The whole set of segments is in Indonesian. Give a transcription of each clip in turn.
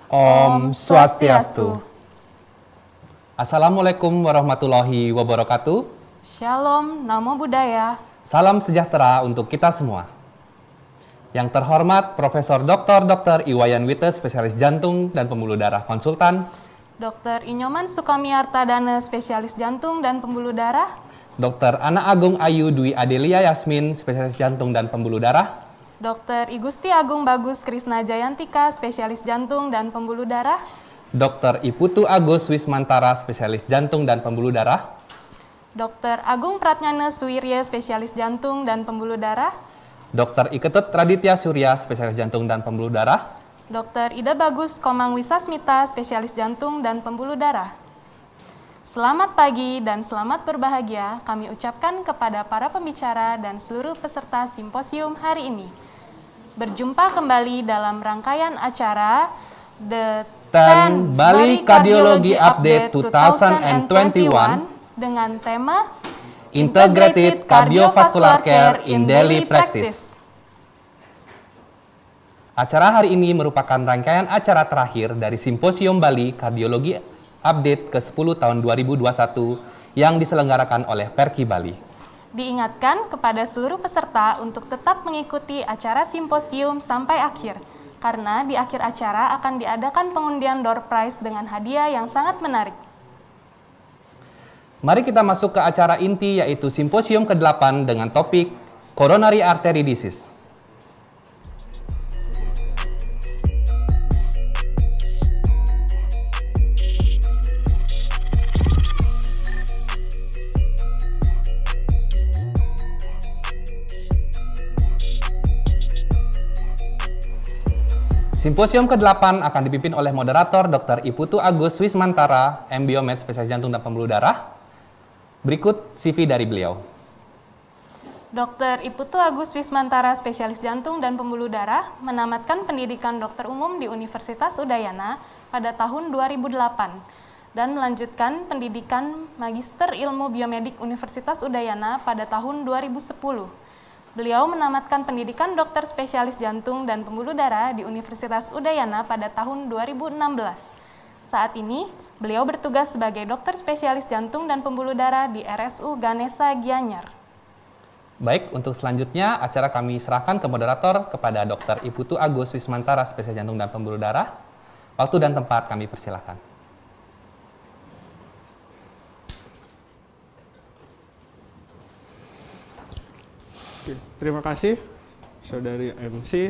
Om Swastiastu. Assalamualaikum warahmatullahi wabarakatuh. Shalom, Namo Buddhaya. Salam sejahtera untuk kita semua. Yang terhormat Profesor Dr. Iwayan Wite, spesialis jantung dan pembuluh darah konsultan. Dr. Inyoman Sukamiyartadana, spesialis jantung dan pembuluh darah. Dr. Ana Agung Ayu Dwi Adelia Yasmin, spesialis jantung dan pembuluh darah. Dr. Igusti Agung Bagus Krisna Jayantika, spesialis jantung dan pembuluh darah. Dr. Iputu Agus Wismantara, spesialis jantung dan pembuluh darah. Dr. Agung Pratnyana Suwirya, spesialis jantung dan pembuluh darah. Dr. Iketut Raditya Surya, spesialis jantung dan pembuluh darah. Dr. Ida Bagus Komang Wisasmita, spesialis jantung dan pembuluh darah. Selamat pagi dan selamat berbahagia kami ucapkan kepada para pembicara dan seluruh peserta simposium hari ini. Berjumpa kembali dalam rangkaian acara The 10 Bali Cardiology Update 2021 dengan tema Integrated Cardiovascular Care in Daily Practice. Acara hari ini merupakan rangkaian acara terakhir dari Simposium Bali Cardiology Update ke-10 tahun 2021 yang diselenggarakan oleh Perki Bali. Diingatkan kepada seluruh peserta untuk tetap mengikuti acara simposium sampai akhir, karena di akhir acara akan diadakan pengundian door prize dengan hadiah yang sangat menarik. Mari kita masuk ke acara inti, yaitu Simposium ke-8 dengan topik Coronary Artery Disease. Simposium ke-8 akan dipimpin oleh moderator Dr. Iputu Agus Wismantara, MBiomed, spesialis jantung dan pembuluh darah. Berikut CV dari beliau. Dr. Iputu Agus Wismantara, spesialis jantung dan pembuluh darah, menamatkan pendidikan dokter umum di Universitas Udayana pada tahun 2008 dan melanjutkan pendidikan Magister Ilmu Biomedik Universitas Udayana pada tahun 2010. Beliau menamatkan pendidikan dokter spesialis jantung dan pembuluh darah di Universitas Udayana pada tahun 2016. Saat ini, beliau bertugas sebagai dokter spesialis jantung dan pembuluh darah di RSU Ganesha Gianyar. Baik, untuk selanjutnya acara kami serahkan ke moderator kepada Dr. Iputu Agus Wismantara, spesialis jantung dan pembuluh darah. Waktu dan tempat kami persilakan. Terima kasih, Saudari MC.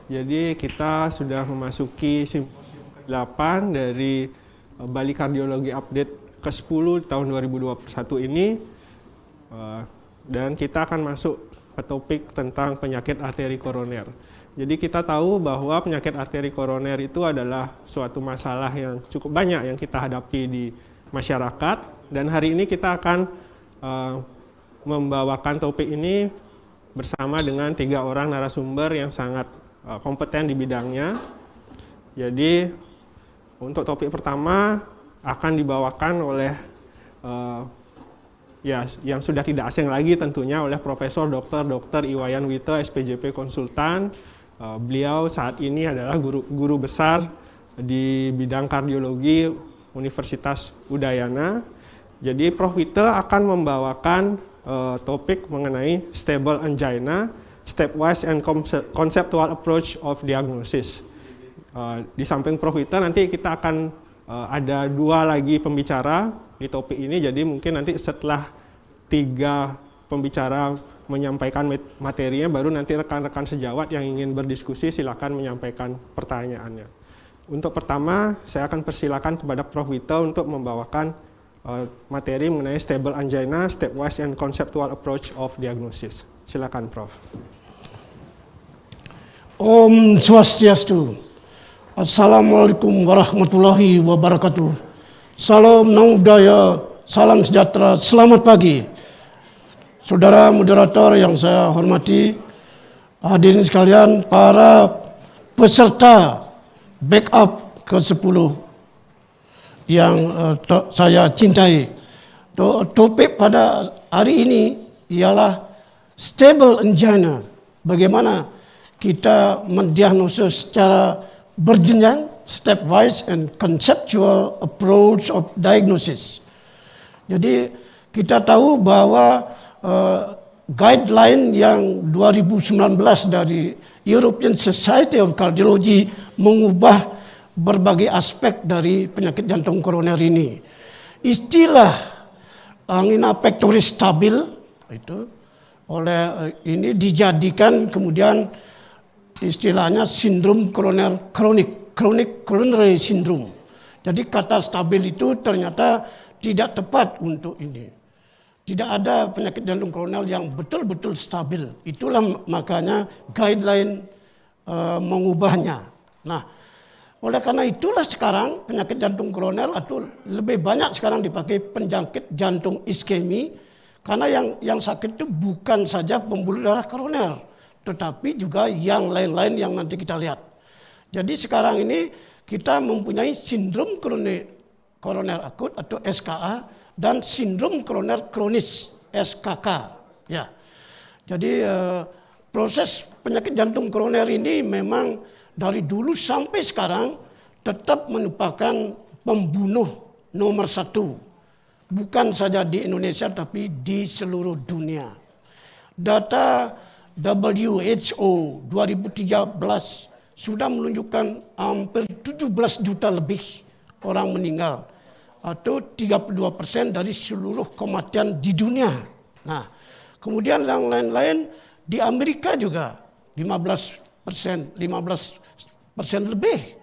Jadi kita sudah memasuki simposium ke-8 dari Bali Cardiology Update ke-10 tahun 2021 ini. Dan kita akan masuk ke topik tentang penyakit arteri koroner. Jadi kita tahu bahwa penyakit arteri koroner itu adalah suatu masalah yang cukup banyak yang kita hadapi di masyarakat. Dan hari ini kita akan membawakan topik ini bersama dengan 3 orang narasumber yang sangat kompeten di bidangnya. Jadi untuk topik pertama akan dibawakan oleh yang sudah tidak asing lagi tentunya oleh Profesor Dr. Iwayan Wite, SPJP konsultan. Beliau saat ini adalah guru besar di bidang kardiologi Universitas Udayana. Jadi Prof. Wite akan membawakan topik mengenai stable angina, stepwise and conceptual approach of diagnosis. Di samping Prof. Wite nanti kita akan ada 2 lagi pembicara di topik ini, jadi mungkin nanti setelah 3 pembicara menyampaikan materinya, baru nanti rekan-rekan sejawat yang ingin berdiskusi silakan menyampaikan pertanyaannya. Untuk pertama, saya akan persilakan kepada Prof. Wite untuk membawakan materi mengenai stable angina, stepwise and conceptual approach of diagnosis. Silakan, Prof. Om Swastiastu. Assalamualaikum warahmatullahi wabarakatuh. Salam Namo Buddhaya, salam sejahtera, selamat pagi. Saudara moderator yang saya hormati, hadirin sekalian, para peserta backup ke-10 yang saya cintai. Topik pada hari ini ialah stable angina. Bagaimana kita mendiagnosis secara berjenjang stepwise and conceptual approach of diagnosis. Jadi kita tahu bahwa guideline yang 2019 dari European Society of Cardiology mengubah berbagai aspek dari penyakit jantung koroner ini. Istilah angina pectoris stabil itu oleh ini dijadikan kemudian istilahnya sindrom koroner kronik, chronic coronary syndrome. Jadi kata stabil itu ternyata tidak tepat untuk ini. Tidak ada penyakit jantung koroner yang betul-betul stabil. Itulah makanya guideline mengubahnya. Nah, oleh karena itulah sekarang penyakit jantung koroner atau lebih banyak sekarang dipakai penyakit jantung iskemi. Karena yang sakit itu bukan saja pembuluh darah koroner, tetapi juga yang lain-lain yang nanti kita lihat. Jadi sekarang ini kita mempunyai sindrom koroner akut atau SKA dan sindrom koroner kronis SKK. Ya. Jadi proses penyakit jantung koroner ini memang dari dulu sampai sekarang tetap merupakan pembunuh nomor 1. Bukan saja di Indonesia tapi di seluruh dunia. Data WHO 2013 sudah menunjukkan hampir 17 juta lebih orang meninggal atau 32% dari seluruh kematian di dunia. Nah, kemudian yang lain-lain di Amerika juga 15% lebih.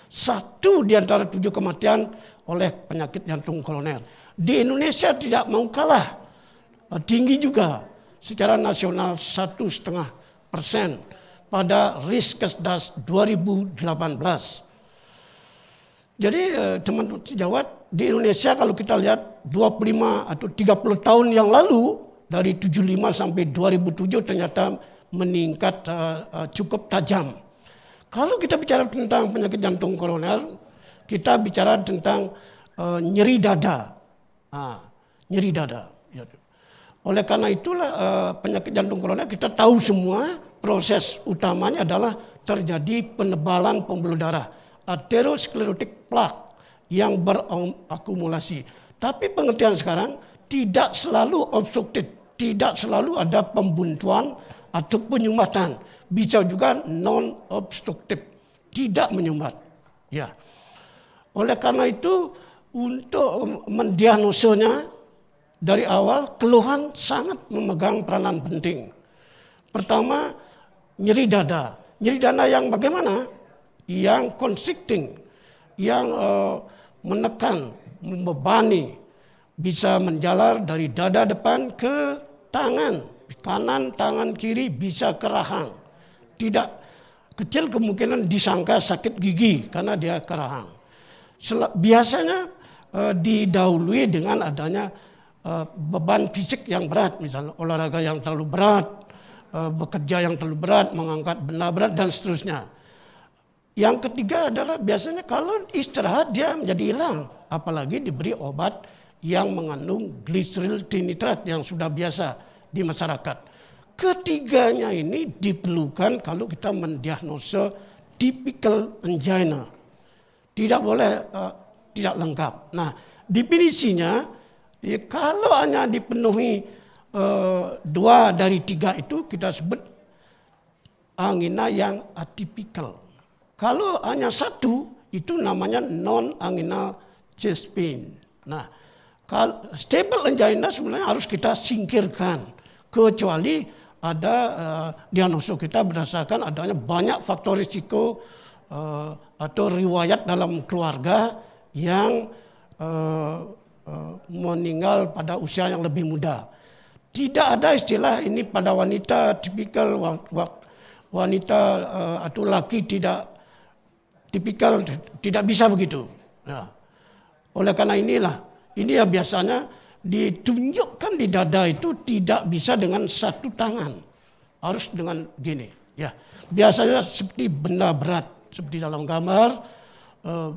1 di antara 7 kematian oleh penyakit jantung koroner. Di Indonesia tidak mau kalah, tinggi juga secara nasional 1,5% pada Riskesdas 2018. Jadi teman-teman sejawat di Indonesia kalau kita lihat 25 atau 30 tahun yang lalu dari 75 sampai 2007 ternyata meningkat cukup tajam. Kalau kita bicara tentang penyakit jantung koroner, kita bicara tentang nyeri dada. Nyeri dada. Oleh karena itulah penyakit jantung koroner kita tahu semua proses utamanya adalah terjadi penebalan pembuluh darah, atherosclerotic plaque yang berakumulasi. Tapi pengertian sekarang tidak selalu obstruktif, tidak selalu ada pembuntuan atau penyumbatan. Bisa juga non-obstruktif, tidak menyumbat. Ya. Oleh karena itu, untuk mendiagnosanya dari awal, keluhan sangat memegang peranan penting. Pertama, nyeri dada. Nyeri dada yang bagaimana? Yang constricting, yang menekan, membebani, bisa menjalar dari dada depan ke tangan, kanan, tangan kiri bisa ke rahang. Tidak kecil kemungkinan disangka sakit gigi karena dia ke rahang. Biasanya didahului dengan adanya beban fisik yang berat, misalnya olahraga yang terlalu berat, bekerja yang terlalu berat, mengangkat benda berat dan seterusnya. Yang ketiga adalah biasanya kalau istirahat dia menjadi hilang, apalagi diberi obat yang mengandung glyceryl trinitrat yang sudah biasa di masyarakat. Ketiganya ini diperlukan kalau kita mendiagnosa typical angina. Tidak boleh tidak lengkap. Nah, definisinya ya, kalau hanya dipenuhi 2 dari 3 itu kita sebut angina yang atipikal. Kalau hanya 1 itu namanya non-anginal chest pain. Nah, kalau stable angina sebenarnya harus kita singkirkan kecuali ada diagnosa kita berdasarkan adanya banyak faktor risiko atau riwayat dalam keluarga yang meninggal pada usia yang lebih muda. Tidak ada istilah ini pada wanita tipikal, wanita atau laki tidak tipikal, tidak bisa begitu. Ya. Oleh karena inilah, ini ya biasanya ditunjukkan di dada itu tidak bisa dengan 1 tangan, harus dengan gini. Ya, biasanya seperti benda berat, seperti dalam gambar,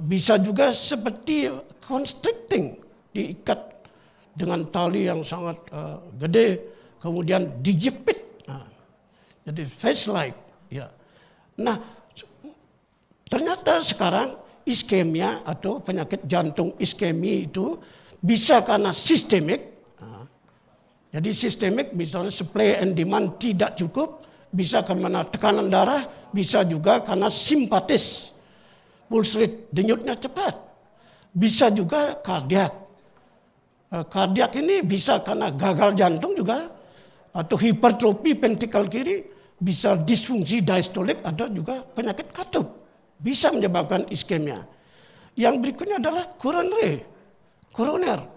bisa juga seperti constricting, diikat dengan tali yang sangat gede, kemudian dijepit. Nah, jadi face like. Ya. Nah, ternyata ternyata sekarang iskemia atau penyakit jantung iskemi itu bisa karena sistemik. Jadi sistemik misalnya supply and demand tidak cukup, bisa karena tekanan darah, bisa juga karena simpatis. Pulse rate denyutnya cepat. Bisa juga kardiak. Kardiak ini bisa karena gagal jantung juga, atau hipertrofi ventrikel kiri, bisa disfungsi diastolik, atau juga penyakit katup. Bisa menyebabkan iskemia. Yang berikutnya adalah koroner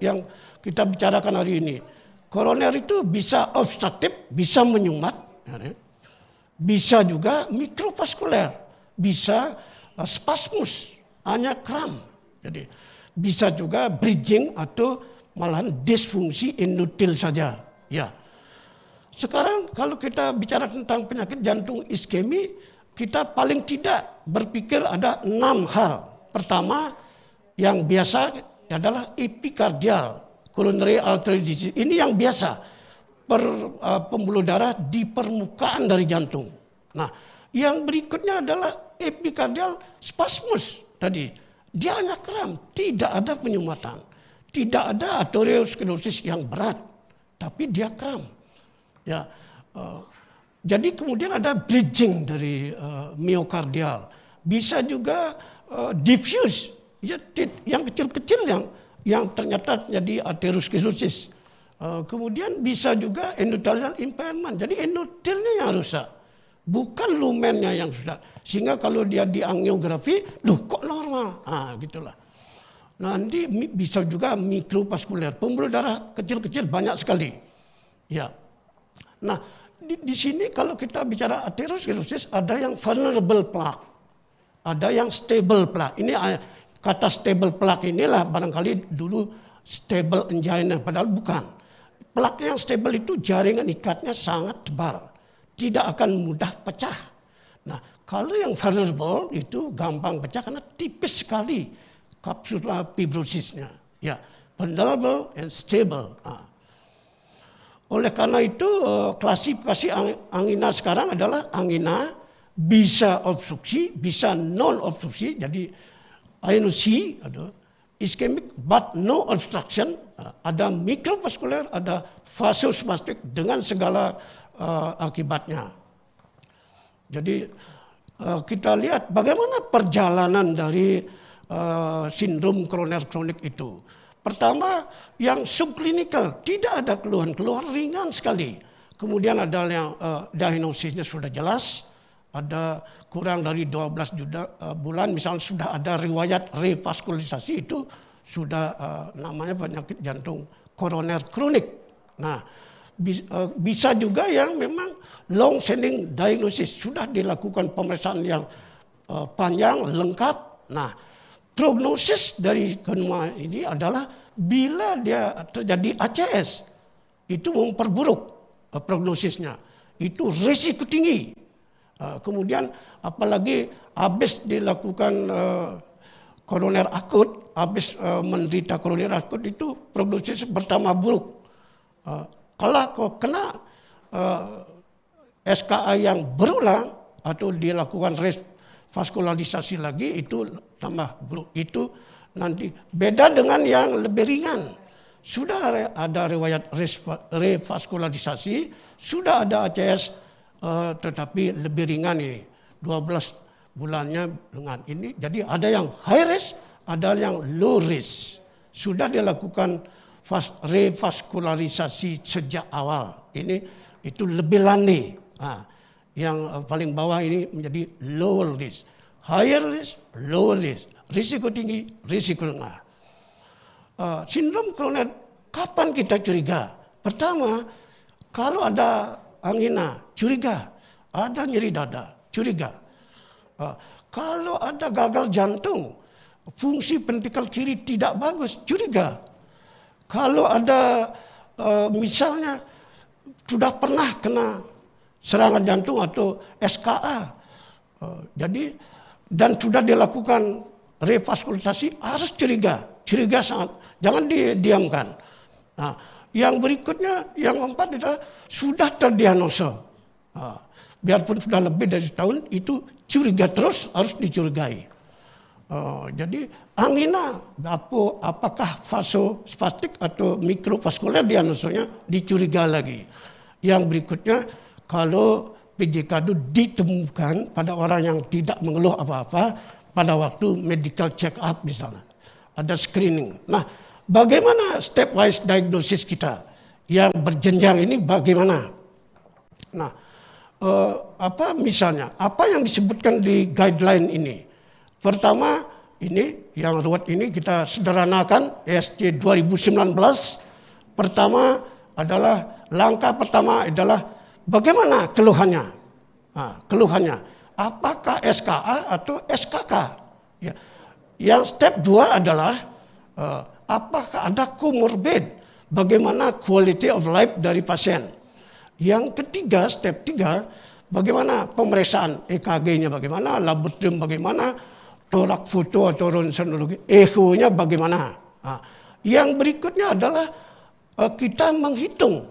yang kita bicarakan hari ini. Koroner itu bisa obstruktif, bisa menyumat, bisa juga mikrovaskuler, bisa spasmus, hanya kram. Jadi bisa juga bridging atau malahan disfungsi endotel saja. Ya. Sekarang kalau kita bicara tentang penyakit jantung iskemi, kita paling tidak berpikir ada 6 hal. Pertama, yang biasa adalah epikardial coronary artery disease. Ini yang biasa, pembuluh darah di permukaan dari jantung. Nah, yang berikutnya adalah epikardial spasmus tadi. Dia hanya kram, tidak ada penyumatan. Tidak ada arteriosklerosis yang berat, tapi dia kram. Ya, jadi kemudian ada bridging dari miokardial. Bisa juga diffuse, ya, yang kecil-kecil yang ternyata jadi arteriosklerosis. Kemudian bisa juga endothelial impairment. Jadi endotelnya yang rusak, bukan lumennya yang rusak. Sehingga kalau dia di angiografi, loh kok normal? Gitulah. Nanti bisa juga mikrovaskuler, pembuluh darah kecil-kecil banyak sekali. Ya. Nah, di sini kalau kita bicara arteriosklerosis, ada yang vulnerable plaque, ada yang stable plaque. Ini kata stable plaque inilah barangkali dulu stable angina, padahal bukan. Plaque yang stable itu jaringan ikatnya sangat tebal, tidak akan mudah pecah. Nah, kalau yang vulnerable itu gampang pecah karena tipis sekali kapsula fibrosisnya. Ya, vulnerable and stable. Oleh karena itu klasifikasi angina sekarang adalah angina bisa obstruksi, bisa non obstruksi. Jadi INOC, ischemic but no obstruction, ada mikrovaskuler, ada vasospastik dengan segala akibatnya. Jadi kita lihat bagaimana perjalanan dari sindrom koroner kronik itu. Pertama, yang subklinikal, tidak ada keluhan-keluhan ringan sekali. Kemudian ada yang diagnosisnya sudah jelas, ada kurang dari 12 bulan, misalnya sudah ada riwayat revaskularisasi, itu sudah namanya penyakit jantung koroner kronik. Nah, bisa juga yang memang long standing diagnosis, sudah dilakukan pemeriksaan yang panjang, lengkap. Nah, prognosis dari kenua ini adalah bila dia terjadi ACS, itu memperburuk prognosisnya, itu risiko tinggi. Kemudian apalagi habis dilakukan koroner akut, habis menderita koroner akut, itu prognosis bertambah buruk. Kalau kena SKA yang berulang atau dilakukan revaskularisasi lagi, itu tambah buruk. Itu nanti beda dengan yang lebih ringan. Sudah ada riwayat revaskularisasi, sudah ada ACS, tetapi lebih ringan ini. 12 bulannya dengan ini. Jadi ada yang high risk, ada yang low risk. Sudah dilakukan revaskularisasi sejak awal. Itu lebih landai. Yang paling bawah ini menjadi low risk. Higher risk, low risk. Risiko tinggi, risiko rendah. Sindrom koroner, kapan kita curiga? Pertama, kalau ada angina, curiga. Ada nyeri dada, curiga. Kalau ada gagal jantung, fungsi ventrikel kiri tidak bagus, curiga. Kalau ada misalnya sudah pernah kena serangan jantung atau SKA, dan sudah dilakukan revaskularisasi, harus curiga sangat, jangan didiamkan. Nah, yang berikutnya, yang keempat adalah sudah terdiagnosa. Biarpun sudah lebih dari setahun, itu curiga terus, harus dicurigai. Jadi angina apakah vasospastik atau mikrovaskuler diagnosanya dicurigai lagi. Yang berikutnya kalau PJK itu ditemukan pada orang yang tidak mengeluh apa-apa pada waktu medical check up misalnya. Ada screening. Nah, bagaimana stepwise diagnosis kita yang berjenjang ini bagaimana? Nah, misalnya apa yang disebutkan di guideline ini? Pertama, ini yang ruwet ini kita sederhanakan ESC 2019. Pertama adalah langkah pertama adalah bagaimana keluhannya? Keluhannya apakah SKA atau SKK? Ya. Yang step 2 adalah apakah ada comorbid? Bagaimana quality of life dari pasien? Yang ketiga, step 3, bagaimana pemeriksaan EKG-nya bagaimana, laboratorium bagaimana, torak foto atau ronsenologi, echo-nya bagaimana. Yang berikutnya adalah kita menghitung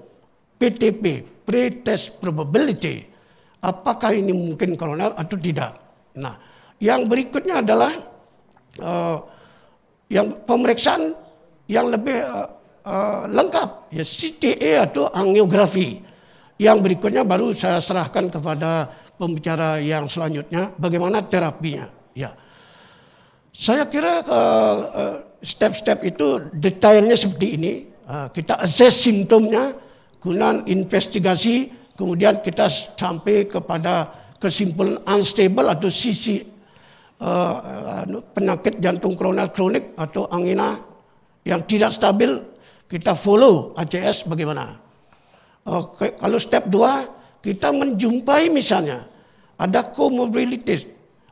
PTP, pre-test probability. Apakah ini mungkin koroner atau tidak. Nah, yang berikutnya adalah yang pemeriksaan yang lebih lengkap, ya CTA atau angiografi. Yang berikutnya baru saya serahkan kepada pembicara yang selanjutnya, bagaimana terapinya. Ya, saya kira step-step itu detailnya seperti ini. Kita assess simptomnya, kemudian investigasi, kemudian kita sampai kepada kesimpulan unstable atau sisi penyakit jantung koroner kronik atau angina yang tidak stabil. Kita follow ACS bagaimana. Kalau step 2 kita menjumpai misalnya ada comorbidities,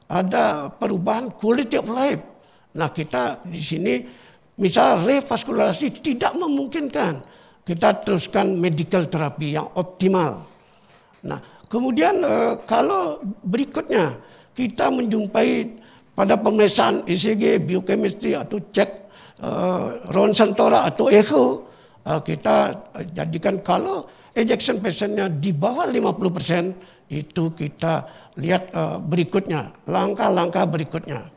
ada perubahan quality of life. Nah, kita di sini misal revaskularisasi tidak memungkinkan, kita teruskan medical terapi yang optimal. Nah, kemudian kalau berikutnya kita menjumpai pada pemeriksaan ECG, biochemistry atau cek ronsen torak atau echo, kita jadikan kalau ejection patientnya di bawah 50%, itu kita lihat berikutnya, langkah-langkah berikutnya.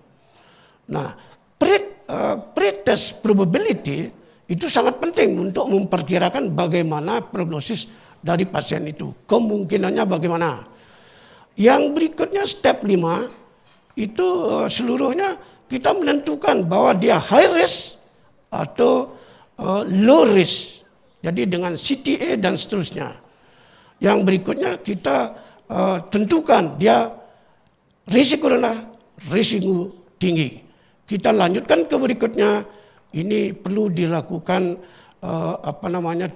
Nah, pre-test probability itu sangat penting untuk memperkirakan bagaimana prognosis dari pasien itu. Kemungkinannya bagaimana. Yang berikutnya step 5, itu seluruhnya kita menentukan bahwa dia high risk atau low risk. Jadi dengan CTA dan seterusnya. Yang berikutnya kita tentukan dia risiko rendah, risiko tinggi. Kita lanjutkan ke berikutnya, ini perlu dilakukan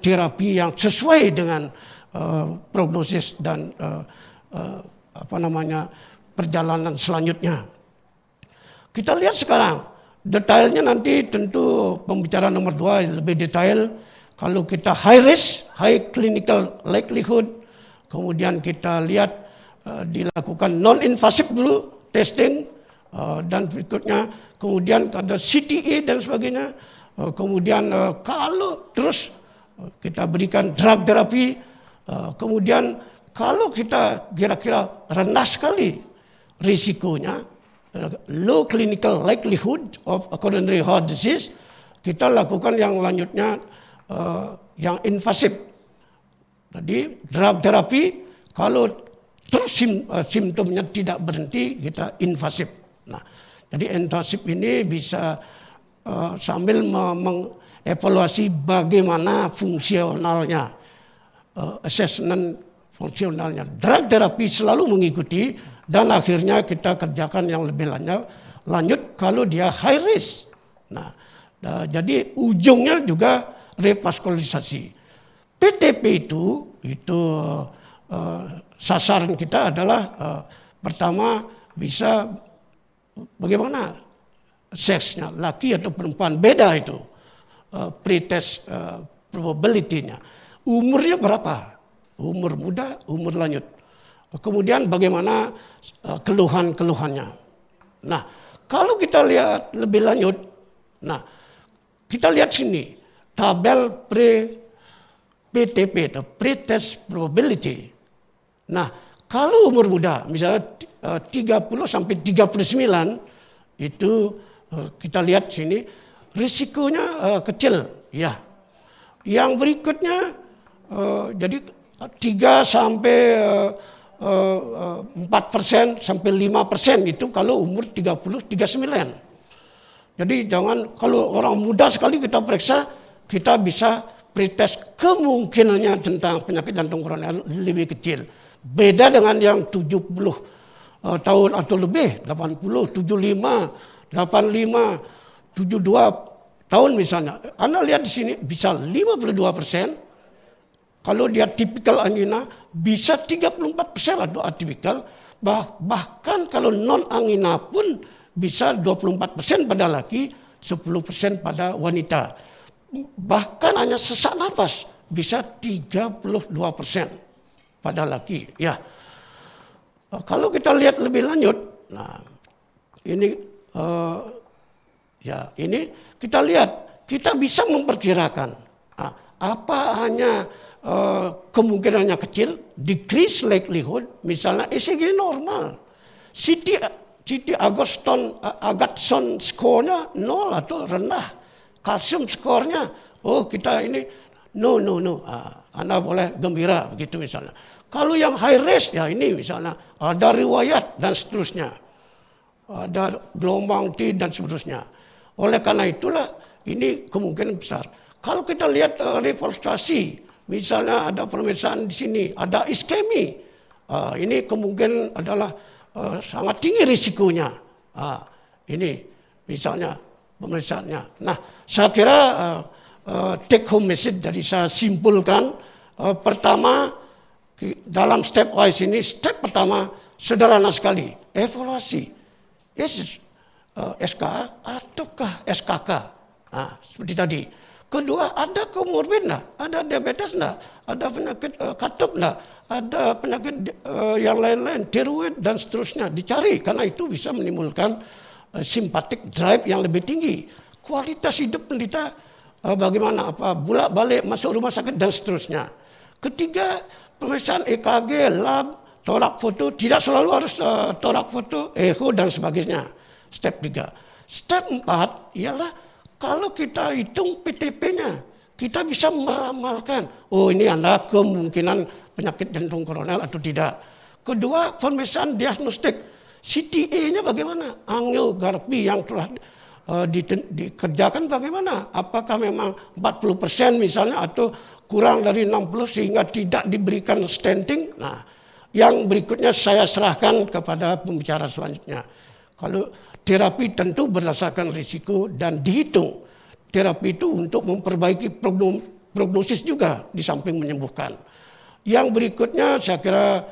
terapi yang sesuai dengan prognosis dan perjalanan selanjutnya. Kita lihat sekarang detailnya, nanti tentu pembicaraan nomor 2 lebih detail. Kalau kita high risk, high clinical likelihood, kemudian kita lihat dilakukan non-invasive dulu testing, dan berikutnya kemudian ada CTA dan sebagainya. Kemudian kalau terus kita berikan drug therapy, kemudian kalau kita kira-kira rendah sekali risikonya, low clinical likelihood of coronary heart disease, kita lakukan yang lanjutnya yang invasif. Jadi drug therapy, kalau terus simptomnya tidak berhenti, kita invasif. Nah, jadi invasif ini bisa sambil mengevaluasi bagaimana fungsionalnya, assessment fungsionalnya. Drug therapy selalu mengikuti, dan akhirnya kita kerjakan yang lebih lanjut kalau dia high risk. Nah, jadi ujungnya juga revaskularisasi. PTP itu sasaran kita adalah pertama bisa bagaimana seksnya, laki atau perempuan, beda itu pretest probability-nya. Umurnya berapa? Umur muda, umur lanjut. Kemudian bagaimana keluhan-keluhannya. Nah, kalau kita lihat lebih lanjut, nah kita lihat sini tabel PTP atau pre-test probability. Nah, kalau umur muda misalnya 30 sampai 39, itu kita lihat sini risikonya kecil. Ya. Yang berikutnya jadi 3 sampai 4% sampai 5% itu kalau umur 30-39. Jadi jangan kalau orang muda sekali kita periksa, kita bisa pretest kemungkinannya tentang penyakit jantung koroner lebih kecil. Beda dengan yang 70 tahun atau lebih, 80, 75, 85, 72 tahun misalnya. Anda lihat di sini bisa 52%. Kalau dia tipikal angina bisa 34% atau atipikal. Bahkan kalau non angina pun bisa 24% pada laki, 10% pada wanita. Bahkan hanya sesak napas bisa 32% pada laki. Ya. Kalau kita lihat lebih lanjut, nah ini ini kita lihat, kita bisa memperkirakan apa hanya kemungkinannya kecil, decrease likelihood, misalnya ECG normal, CT Agatston skornya 0 atau rendah, kalsium skornya, kita ini no, Anda boleh gembira begitu misalnya. Kalau yang high risk, ya ini misalnya ada riwayat dan seterusnya, ada gelombang T dan seterusnya. Oleh karena itulah ini kemungkinan besar. Kalau kita lihat refluksasi, misalnya ada pemeriksaan di sini, ada iskemi, ini kemungkinan adalah sangat tinggi risikonya. Ini misalnya pemeriksaannya. Nah, saya kira take home message dari saya simpulkan, pertama dalam step wise ini, step pertama sederhana sekali, evaluasi. SKA ataukah SKK? Nah, seperti tadi. Kedua, ada komorbid enggak? Ada diabetes enggak? Ada penyakit katup enggak? Ada penyakit yang lain-lain, tiroid dan seterusnya. Dicari, karena itu bisa menimbulkan sympathetic drive yang lebih tinggi. Kualitas hidup penderita bagaimana? Bolak-balik masuk rumah sakit dan seterusnya. Ketiga, pemeriksaan EKG, lab, torak foto. Tidak selalu harus torak foto, echo dan sebagainya. Step 3. Step 4 ialah kalau kita hitung PTP-nya, kita bisa meramalkan, ini Anda kemungkinan penyakit jantung koroner atau tidak. Kedua, pemeriksaan diagnostik. CTA-nya bagaimana? Angiografi yang telah dikerjakan bagaimana? Apakah memang 40% misalnya atau kurang dari 60 sehingga tidak diberikan stenting? Nah, yang berikutnya saya serahkan kepada pembicara selanjutnya. Kalau terapi tentu berdasarkan risiko dan dihitung. Terapi itu untuk memperbaiki prognosis juga di samping menyembuhkan. Yang berikutnya saya kira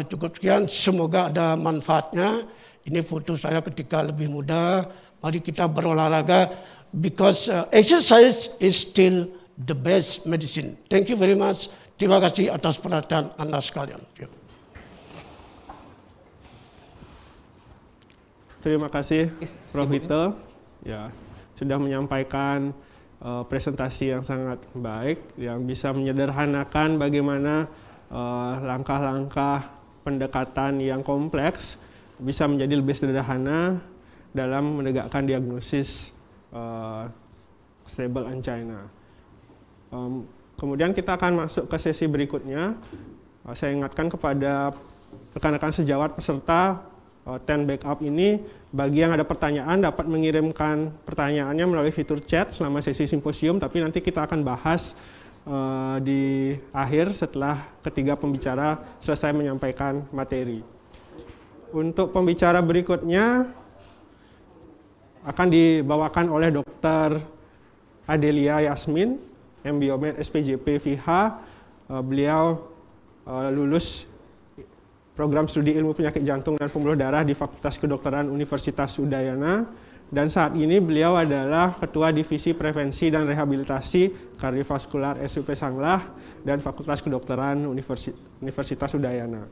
cukup sekian. Semoga ada manfaatnya. Ini foto saya ketika lebih muda. Mari kita berolahraga because exercise is still the best medicine. Thank you very much. Terima kasih atas perhatian Anda sekalian. Terima kasih Prof. Vito, ya sudah menyampaikan presentasi yang sangat baik yang bisa menyederhanakan bagaimana langkah-langkah pendekatan yang kompleks bisa menjadi lebih sederhana dalam menegakkan diagnosis stable angina. Kemudian kita akan masuk ke sesi berikutnya. Saya ingatkan kepada rekan-rekan sejawat peserta 10 backup ini, bagi yang ada pertanyaan dapat mengirimkan pertanyaannya melalui fitur chat selama sesi simposium, tapi nanti kita akan bahas di akhir setelah ketiga pembicara selesai menyampaikan materi. Untuk pembicara berikutnya akan dibawakan oleh Dr. Adelia Yasmin, MBiomed SPJP FIH. Beliau lulus program studi ilmu penyakit jantung dan pembuluh darah di Fakultas Kedokteran Universitas Udayana, dan saat ini beliau adalah Ketua Divisi Prevensi dan Rehabilitasi Kardiovaskular SUP Sanglah dan Fakultas Kedokteran Universitas Udayana.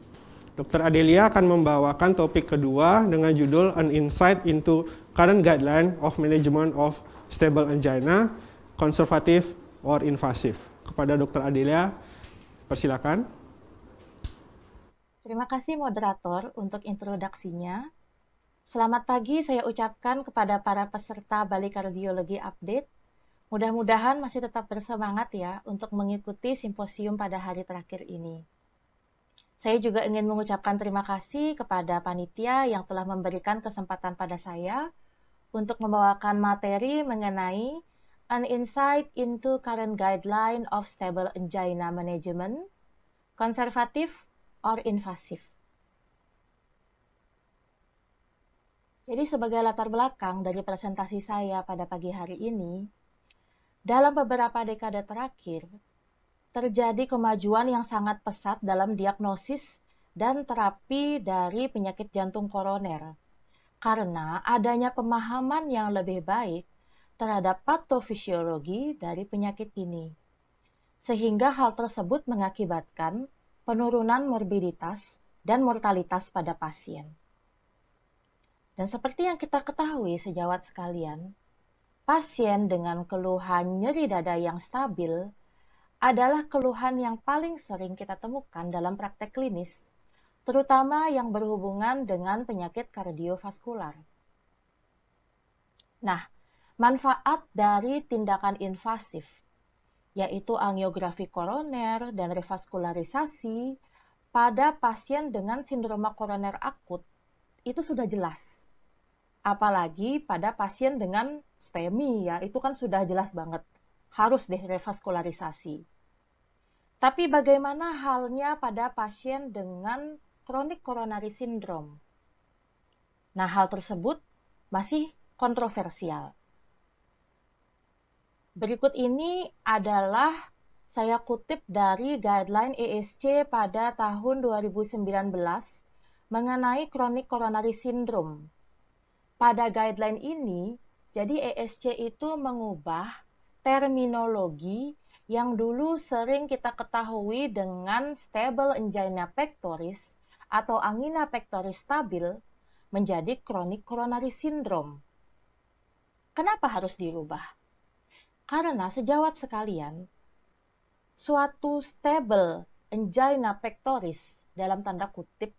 Dr. Adelia akan membawakan topik kedua dengan judul An Insight into Current Guideline of Management of Stable Angina, Conservative or Invasive. Kepada Dr. Adelia, persilakan. Terima kasih moderator untuk introduksinya. Selamat pagi saya ucapkan kepada para peserta Bali Kardiologi Update. Mudah-mudahan masih tetap bersemangat ya untuk mengikuti simposium pada hari terakhir ini. Saya juga ingin mengucapkan terima kasih kepada panitia yang telah memberikan kesempatan pada saya untuk membawakan materi mengenai An Insight into Current Guideline of Stable Angina Management, konservatif or invasif. Jadi sebagai latar belakang dari presentasi saya pada pagi hari ini, dalam beberapa dekade terakhir, terjadi kemajuan yang sangat pesat dalam diagnosis dan terapi dari penyakit jantung koroner, karena adanya pemahaman yang lebih baik terhadap patofisiologi dari penyakit ini. Sehingga hal tersebut mengakibatkan penurunan morbiditas dan mortalitas pada pasien. Dan seperti yang kita ketahui sejawat sekalian, pasien dengan keluhan nyeri dada yang stabil adalah keluhan yang paling sering kita temukan dalam praktek klinis, terutama yang berhubungan dengan penyakit kardiovaskular. Nah, manfaat dari tindakan invasif, yaitu angiografi koroner dan revaskularisasi pada pasien dengan sindroma koroner akut, itu sudah jelas. Apalagi pada pasien dengan STEMI, ya, itu kan sudah jelas banget. Harus direvaskularisasi. Tapi bagaimana halnya pada pasien dengan chronic coronary syndrome? Nah, hal tersebut masih kontroversial. Berikut ini adalah saya kutip dari guideline ESC pada tahun 2019 mengenai chronic coronary syndrome. Pada guideline ini, jadi ESC itu mengubah terminologi yang dulu sering kita ketahui dengan stable angina pectoris atau angina pectoris stabil menjadi chronic coronary syndrome. Kenapa harus dirubah? Karena sejawat sekalian, suatu stable angina pectoris dalam tanda kutip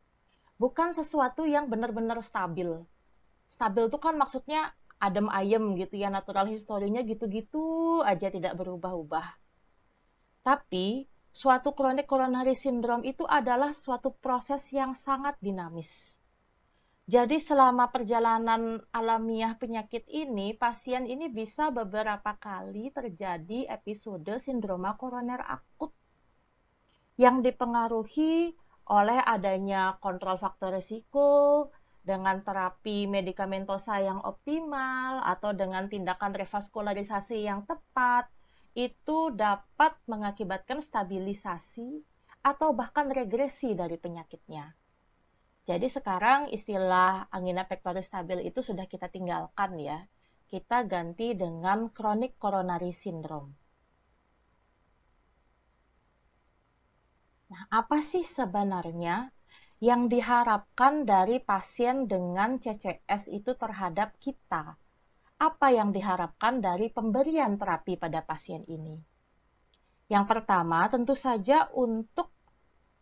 bukan sesuatu yang benar-benar stabil. Stabil itu kan maksudnya adem ayem gitu ya, natural historinya gitu-gitu aja tidak berubah-ubah. Tapi suatu chronic coronary syndrome itu adalah suatu proses yang sangat dinamis. Jadi selama perjalanan alamiah penyakit ini, pasien ini bisa beberapa kali terjadi episode sindroma koroner akut yang dipengaruhi oleh adanya kontrol faktor risiko, dengan terapi medikamentosa yang optimal atau dengan tindakan revaskularisasi yang tepat, itu dapat mengakibatkan stabilisasi atau bahkan regresi dari penyakitnya. Jadi sekarang istilah angina pectoris stabil itu sudah kita tinggalkan ya. Kita ganti dengan chronic coronary syndrome. Nah, apa sih sebenarnya yang diharapkan dari pasien dengan CCS itu terhadap kita? Apa yang diharapkan dari pemberian terapi pada pasien ini? Yang pertama, tentu saja untuk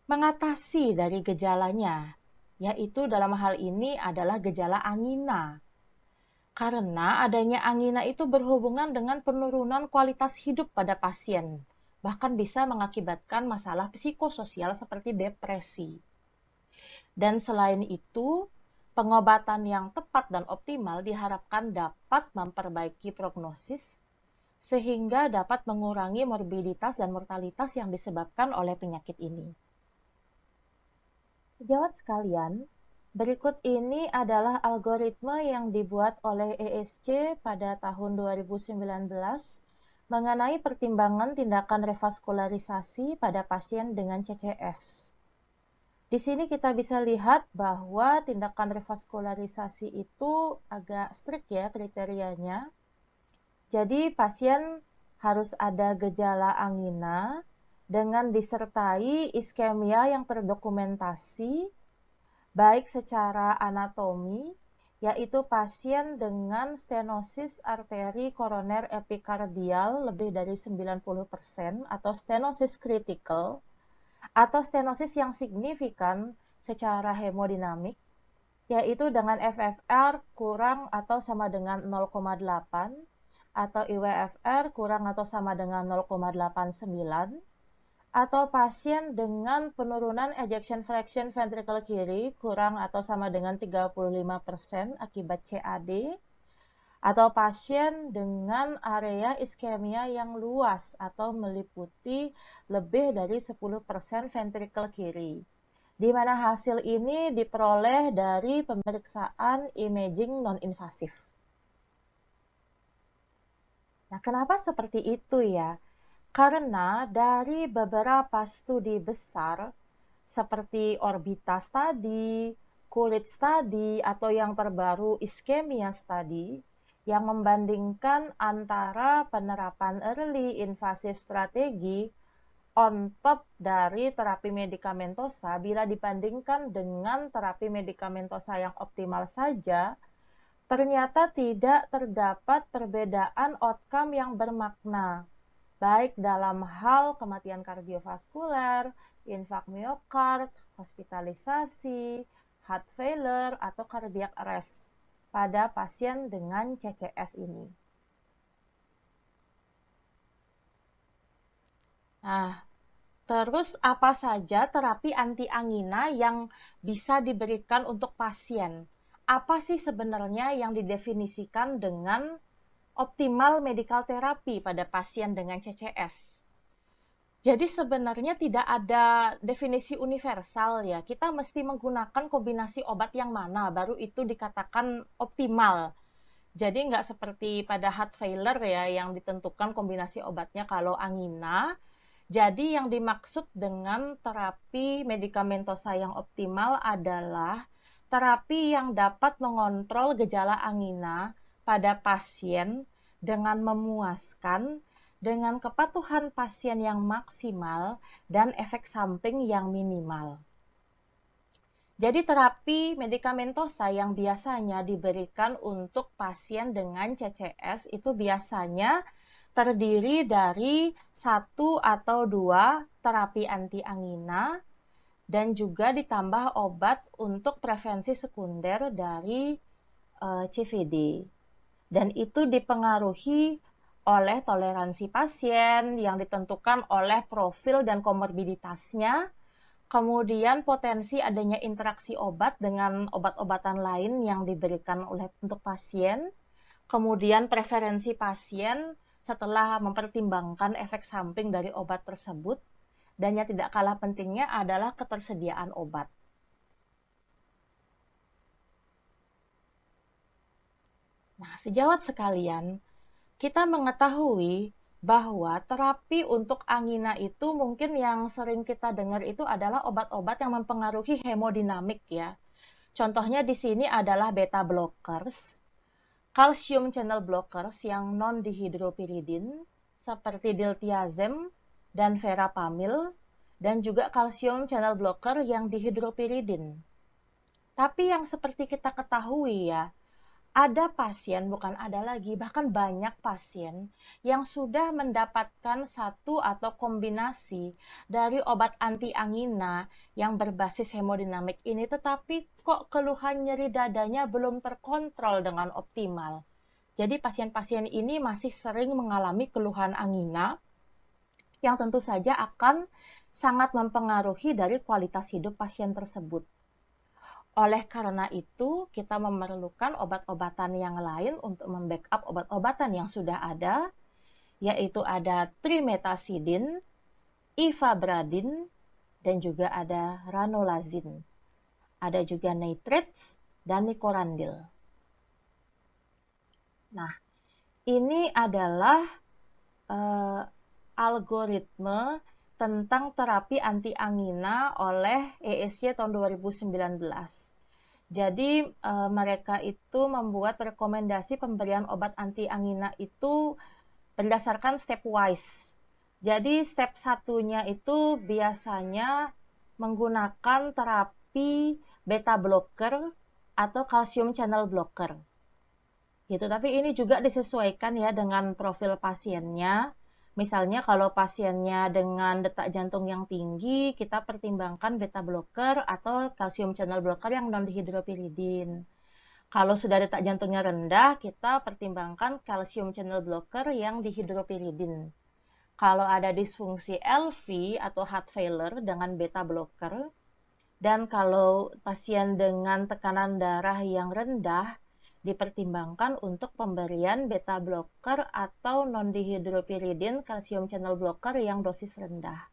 mengatasi dari gejalanya, yaitu dalam hal ini adalah gejala angina. Karena adanya angina itu berhubungan dengan penurunan kualitas hidup pada pasien, bahkan bisa mengakibatkan masalah psikososial seperti depresi. Dan selain itu, pengobatan yang tepat dan optimal diharapkan dapat memperbaiki prognosis sehingga dapat mengurangi morbiditas dan mortalitas yang disebabkan oleh penyakit ini. Sejawat sekalian, berikut ini adalah algoritma yang dibuat oleh ESC pada tahun 2019 mengenai pertimbangan tindakan revaskularisasi pada pasien dengan CCS. Di sini kita bisa lihat bahwa tindakan revaskularisasi itu agak strict ya kriterianya. Jadi pasien harus ada gejala angina dengan disertai iskemia yang terdokumentasi baik secara anatomi, yaitu pasien dengan stenosis arteri koroner epikardial lebih dari 90% atau stenosis kritikal, atau stenosis yang signifikan secara hemodinamik, yaitu dengan FFR kurang atau sama dengan 0,8 atau IWFR kurang atau sama dengan 0,89, atau pasien dengan penurunan ejection fraction ventricle kiri kurang atau sama dengan 35% akibat CAD, atau pasien dengan area iskemia yang luas atau meliputi lebih dari 10% ventricle kiri, di mana hasil ini diperoleh dari pemeriksaan imaging non-invasif. Nah, kenapa seperti itu ya? Karena dari beberapa studi besar seperti Orbita Study, Coolidge Study, atau yang terbaru Ischemia Study yang membandingkan antara penerapan early invasive strategi on top dari terapi medikamentosa bila dibandingkan dengan terapi medikamentosa yang optimal saja, ternyata tidak terdapat perbedaan outcome yang bermakna, baik dalam hal kematian kardiovaskuler, infak miokard, hospitalisasi, heart failure, atau cardiac arrest pada pasien dengan CCS ini. Nah, terus apa saja terapi antiangina yang bisa diberikan untuk pasien? Apa sih sebenarnya yang didefinisikan dengan optimal medical therapy pada pasien dengan CCS? Jadi sebenarnya tidak ada definisi universal ya. Kita mesti menggunakan kombinasi obat yang mana, baru itu dikatakan optimal. Jadi nggak seperti pada heart failure ya, yang ditentukan kombinasi obatnya kalau angina. Jadi yang dimaksud dengan terapi medikamentosa yang optimal adalah terapi yang dapat mengontrol gejala angina pada pasien dengan memuaskan, dengan kepatuhan pasien yang maksimal, dan efek samping yang minimal. Jadi terapi medikamentosa yang biasanya diberikan untuk pasien dengan CCS itu biasanya terdiri dari 1 atau 2 terapi antiangina dan juga ditambah obat untuk prevensi sekunder dari CVD. Dan itu dipengaruhi oleh toleransi pasien yang ditentukan oleh profil dan komorbiditasnya, kemudian potensi adanya interaksi obat dengan obat-obatan lain yang diberikan untuk pasien, kemudian preferensi pasien setelah mempertimbangkan efek samping dari obat tersebut, dan yang tidak kalah pentingnya adalah ketersediaan obat. Nah, sejawat sekalian, kita mengetahui bahwa terapi untuk angina itu mungkin yang sering kita dengar itu adalah obat-obat yang mempengaruhi hemodinamik ya. Contohnya di sini adalah beta blockers, calcium channel blockers yang non-dihidropiridin seperti diltiazem dan verapamil, dan juga calcium channel blocker yang dihidropiridin. Tapi yang seperti kita ketahui ya, ada pasien, bukan ada lagi, bahkan banyak pasien yang sudah mendapatkan satu atau kombinasi dari obat antiangina yang berbasis hemodinamik ini, tetapi kok keluhan nyeri dadanya belum terkontrol dengan optimal. Jadi pasien-pasien ini masih sering mengalami keluhan angina yang tentu saja akan sangat mempengaruhi dari kualitas hidup pasien tersebut. Oleh karena itu, kita memerlukan obat-obatan yang lain untuk membackup obat-obatan yang sudah ada, yaitu ada trimetasidin, ivabradin, dan juga ada ranolazin. Ada juga nitrates dan nicorandil. Nah, ini adalah algoritme tentang terapi antiangina oleh ESC tahun 2019. Jadi mereka itu membuat rekomendasi pemberian obat antiangina itu berdasarkan stepwise. Jadi step satunya itu biasanya menggunakan terapi beta blocker atau calcium channel blocker. Gitu. Tapi ini juga disesuaikan ya dengan profil pasiennya. Misalnya kalau pasiennya dengan detak jantung yang tinggi, kita pertimbangkan beta blocker atau kalsium channel blocker yang non-dihidropiridin. Kalau sudah detak jantungnya rendah, kita pertimbangkan kalsium channel blocker yang dihidropiridin. Kalau ada disfungsi LV atau heart failure dengan beta blocker, dan kalau pasien dengan tekanan darah yang rendah, dipertimbangkan untuk pemberian beta blocker atau non-dihidropiridin kalsium channel blocker yang dosis rendah.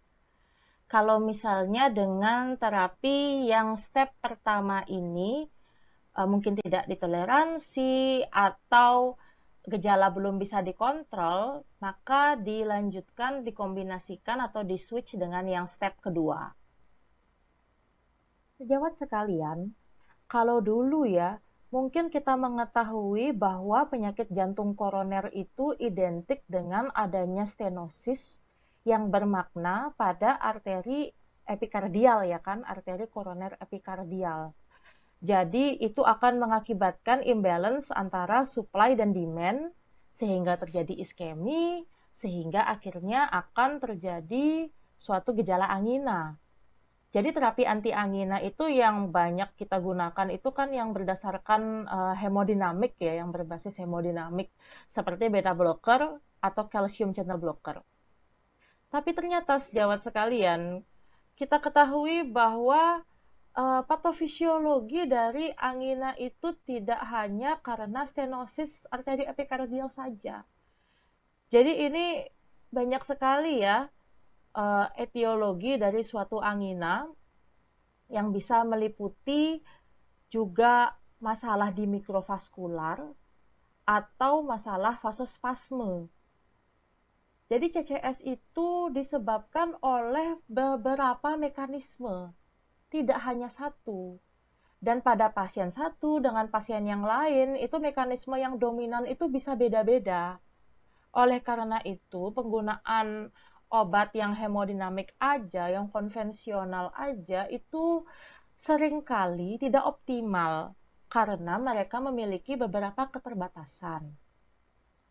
Kalau misalnya dengan terapi yang step pertama ini mungkin tidak ditoleransi atau gejala belum bisa dikontrol, maka dilanjutkan, dikombinasikan atau di-switch dengan yang step kedua. Sejawat sekalian, kalau dulu ya, mungkin kita mengetahui bahwa penyakit jantung koroner itu identik dengan adanya stenosis yang bermakna pada arteri epikardial ya kan, arteri koroner epikardial. Jadi itu akan mengakibatkan imbalance antara supply dan demand sehingga terjadi iskemi, sehingga akhirnya akan terjadi suatu gejala angina. Jadi terapi anti angina itu yang banyak kita gunakan itu kan yang berdasarkan hemodinamik ya, yang berbasis hemodinamik seperti beta blocker atau calcium channel blocker. Tapi ternyata sejawat sekalian, kita ketahui bahwa patofisiologi dari angina itu tidak hanya karena stenosis arteri epikardial saja. Jadi ini banyak sekali ya etiologi dari suatu angina yang bisa meliputi juga masalah di mikrovaskular atau masalah vasospasme. Jadi CCS itu disebabkan oleh beberapa mekanisme, tidak hanya satu. Dan pada pasien satu dengan pasien yang lain, itu mekanisme yang dominan itu bisa beda-beda. Oleh karena itu, penggunaan obat yang hemodinamik aja, yang konvensional aja, itu seringkali tidak optimal karena mereka memiliki beberapa keterbatasan.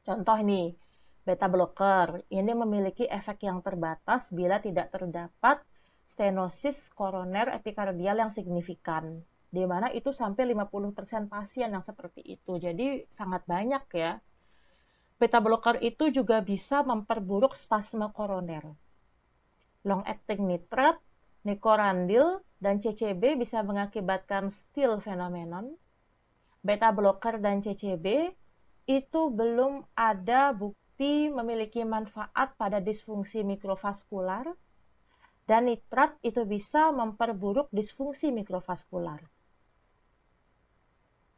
Contoh nih, beta blocker ini memiliki efek yang terbatas bila tidak terdapat stenosis koroner epikardial yang signifikan, di mana itu sampai 50% pasien yang seperti itu. Jadi sangat banyak ya. Beta blocker itu juga bisa memperburuk spasme koroner. Long-acting nitrat, nicorandil, dan CCB bisa mengakibatkan Still phenomenon. Beta blocker dan CCB itu belum ada bukti memiliki manfaat pada disfungsi mikrovaskular, dan nitrat itu bisa memperburuk disfungsi mikrovaskular.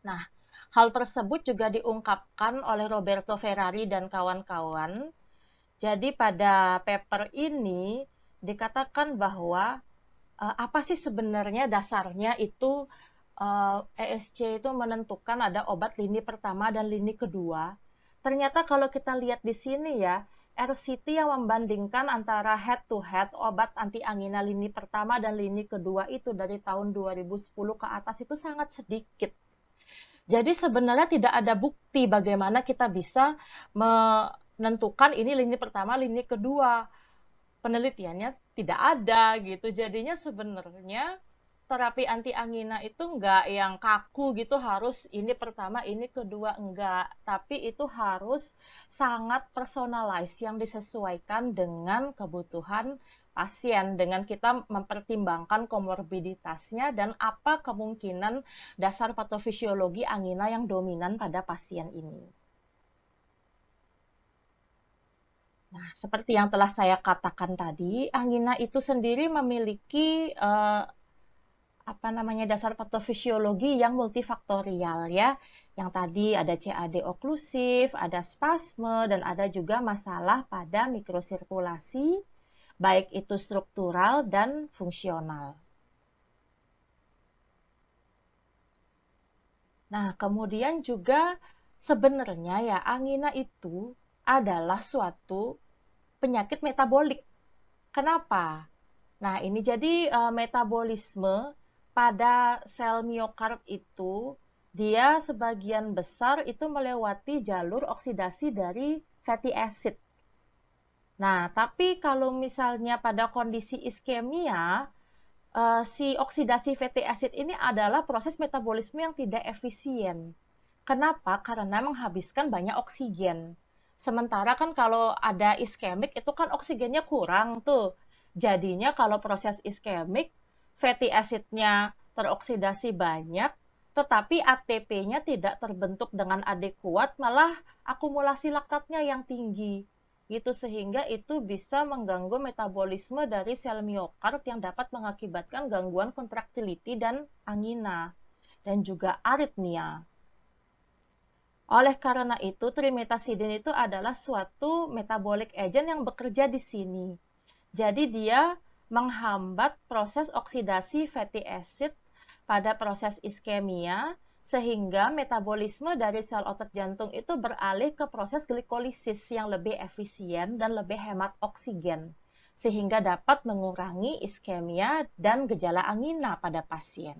Nah, hal tersebut juga diungkapkan oleh Roberto Ferrari dan kawan-kawan. Jadi pada paper ini dikatakan bahwa apa sih sebenarnya dasarnya itu ESC itu menentukan ada obat lini pertama dan lini kedua. Ternyata kalau kita lihat di sini ya, RCT yang membandingkan antara head-to-head obat anti angina lini pertama dan lini kedua itu dari tahun 2010 ke atas itu sangat sedikit. Jadi sebenarnya tidak ada bukti bagaimana kita bisa menentukan ini lini pertama, lini kedua. Penelitiannya tidak ada gitu. Jadinya sebenarnya terapi anti angina itu enggak yang kaku gitu harus ini pertama, ini kedua, enggak. Tapi itu harus sangat personalized yang disesuaikan dengan kebutuhan pasien, dengan kita mempertimbangkan komorbiditasnya dan apa kemungkinan dasar patofisiologi angina yang dominan pada pasien ini. Nah, seperti yang telah saya katakan tadi, angina itu sendiri memiliki dasar patofisiologi yang multifaktorial ya. Yang tadi ada CAD oklusif, ada spasme, dan ada juga masalah pada mikrosirkulasi, baik itu struktural dan fungsional. Nah, kemudian juga sebenarnya ya angina itu adalah suatu penyakit metabolik. Kenapa? Nah, ini jadi metabolisme pada sel miokard itu dia sebagian besar itu melewati jalur oksidasi dari fatty acid. Nah, tapi kalau misalnya pada kondisi iskemia, si oksidasi fatty acid ini adalah proses metabolisme yang tidak efisien. Kenapa? Karena menghabiskan banyak oksigen. Sementara kan kalau ada iskemik itu kan oksigennya kurang tuh. Jadinya kalau proses iskemik, fatty acidnya teroksidasi banyak, tetapi ATP-nya tidak terbentuk dengan adekuat, malah akumulasi laktatnya yang tinggi. Gitu sehingga itu bisa mengganggu metabolisme dari sel miokard yang dapat mengakibatkan gangguan kontraktiliti dan angina dan juga aritmia. Oleh karena itu, trimetasidin itu adalah suatu metabolic agent yang bekerja di sini. Jadi dia menghambat proses oksidasi fatty acid pada proses iskemia, sehingga metabolisme dari sel otot jantung itu beralih ke proses glikolisis yang lebih efisien dan lebih hemat oksigen, sehingga dapat mengurangi iskemia dan gejala angina pada pasien.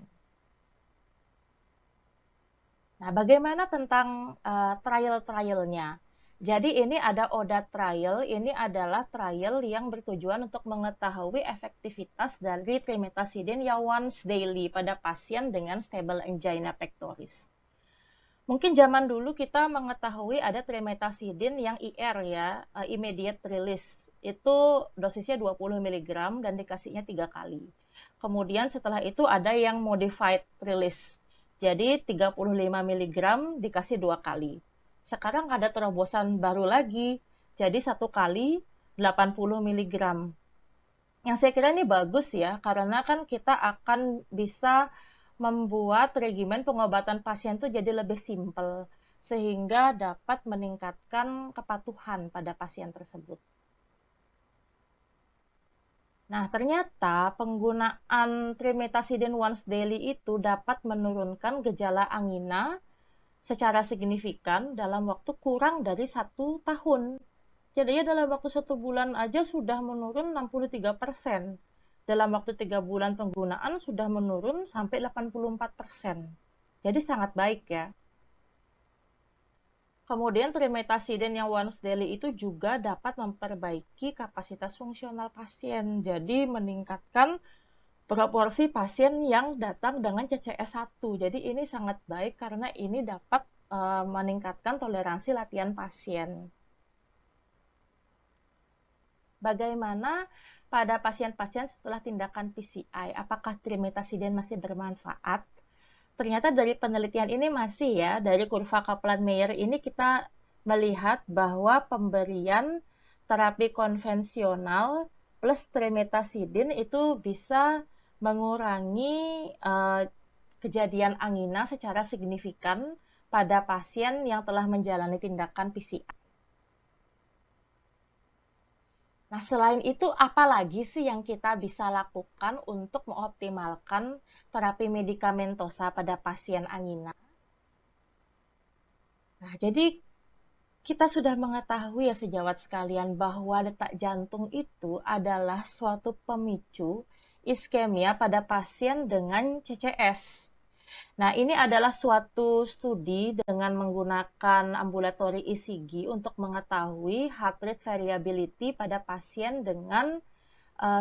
Nah, bagaimana tentang trial-trialnya? Jadi ini ada ODA trial, ini adalah trial yang bertujuan untuk mengetahui efektivitas dari trimetasidin yang once daily pada pasien dengan stable angina pectoris. Mungkin zaman dulu kita mengetahui ada trimetasidin yang IR ya, immediate release. Itu dosisnya 20 mg dan dikasihnya 3 kali. Kemudian setelah itu ada yang modified release. Jadi 35 mg dikasih 2 kali. Sekarang ada terobosan baru lagi, jadi 1 kali 80 mg. Yang saya kira ini bagus ya, karena kan kita akan bisa membuat regimen pengobatan pasien itu jadi lebih simpel, sehingga dapat meningkatkan kepatuhan pada pasien tersebut. Nah, ternyata penggunaan trimetasidin once daily itu dapat menurunkan gejala angina secara signifikan dalam waktu kurang dari 1 tahun. Jadi dalam waktu 1 bulan aja sudah menurun 63%. Dalam waktu 3 bulan penggunaan sudah menurun sampai 84%. Jadi sangat baik ya. Kemudian trimetasidin yang once daily itu juga dapat memperbaiki kapasitas fungsional pasien. Jadi meningkatkan proporsi pasien yang datang dengan CCS1. Jadi ini sangat baik karena ini dapat meningkatkan toleransi latihan pasien. Bagaimana pada pasien-pasien setelah tindakan PCI? Apakah trimetasidin masih bermanfaat? Ternyata dari penelitian ini masih ya, dari kurva Kaplan-Meier ini kita melihat bahwa pemberian terapi konvensional plus trimetasidin itu bisa mengurangi kejadian angina secara signifikan pada pasien yang telah menjalani tindakan PCI. Nah, selain itu, apa lagi sih yang kita bisa lakukan untuk mengoptimalkan terapi medikamentosa pada pasien angina? Nah, jadi kita sudah mengetahui ya sejawat sekalian bahwa detak jantung itu adalah suatu pemicu iskemia pada pasien dengan CCS. Nah, ini adalah suatu studi dengan menggunakan ambulatory ECG untuk mengetahui heart rate variability pada pasien dengan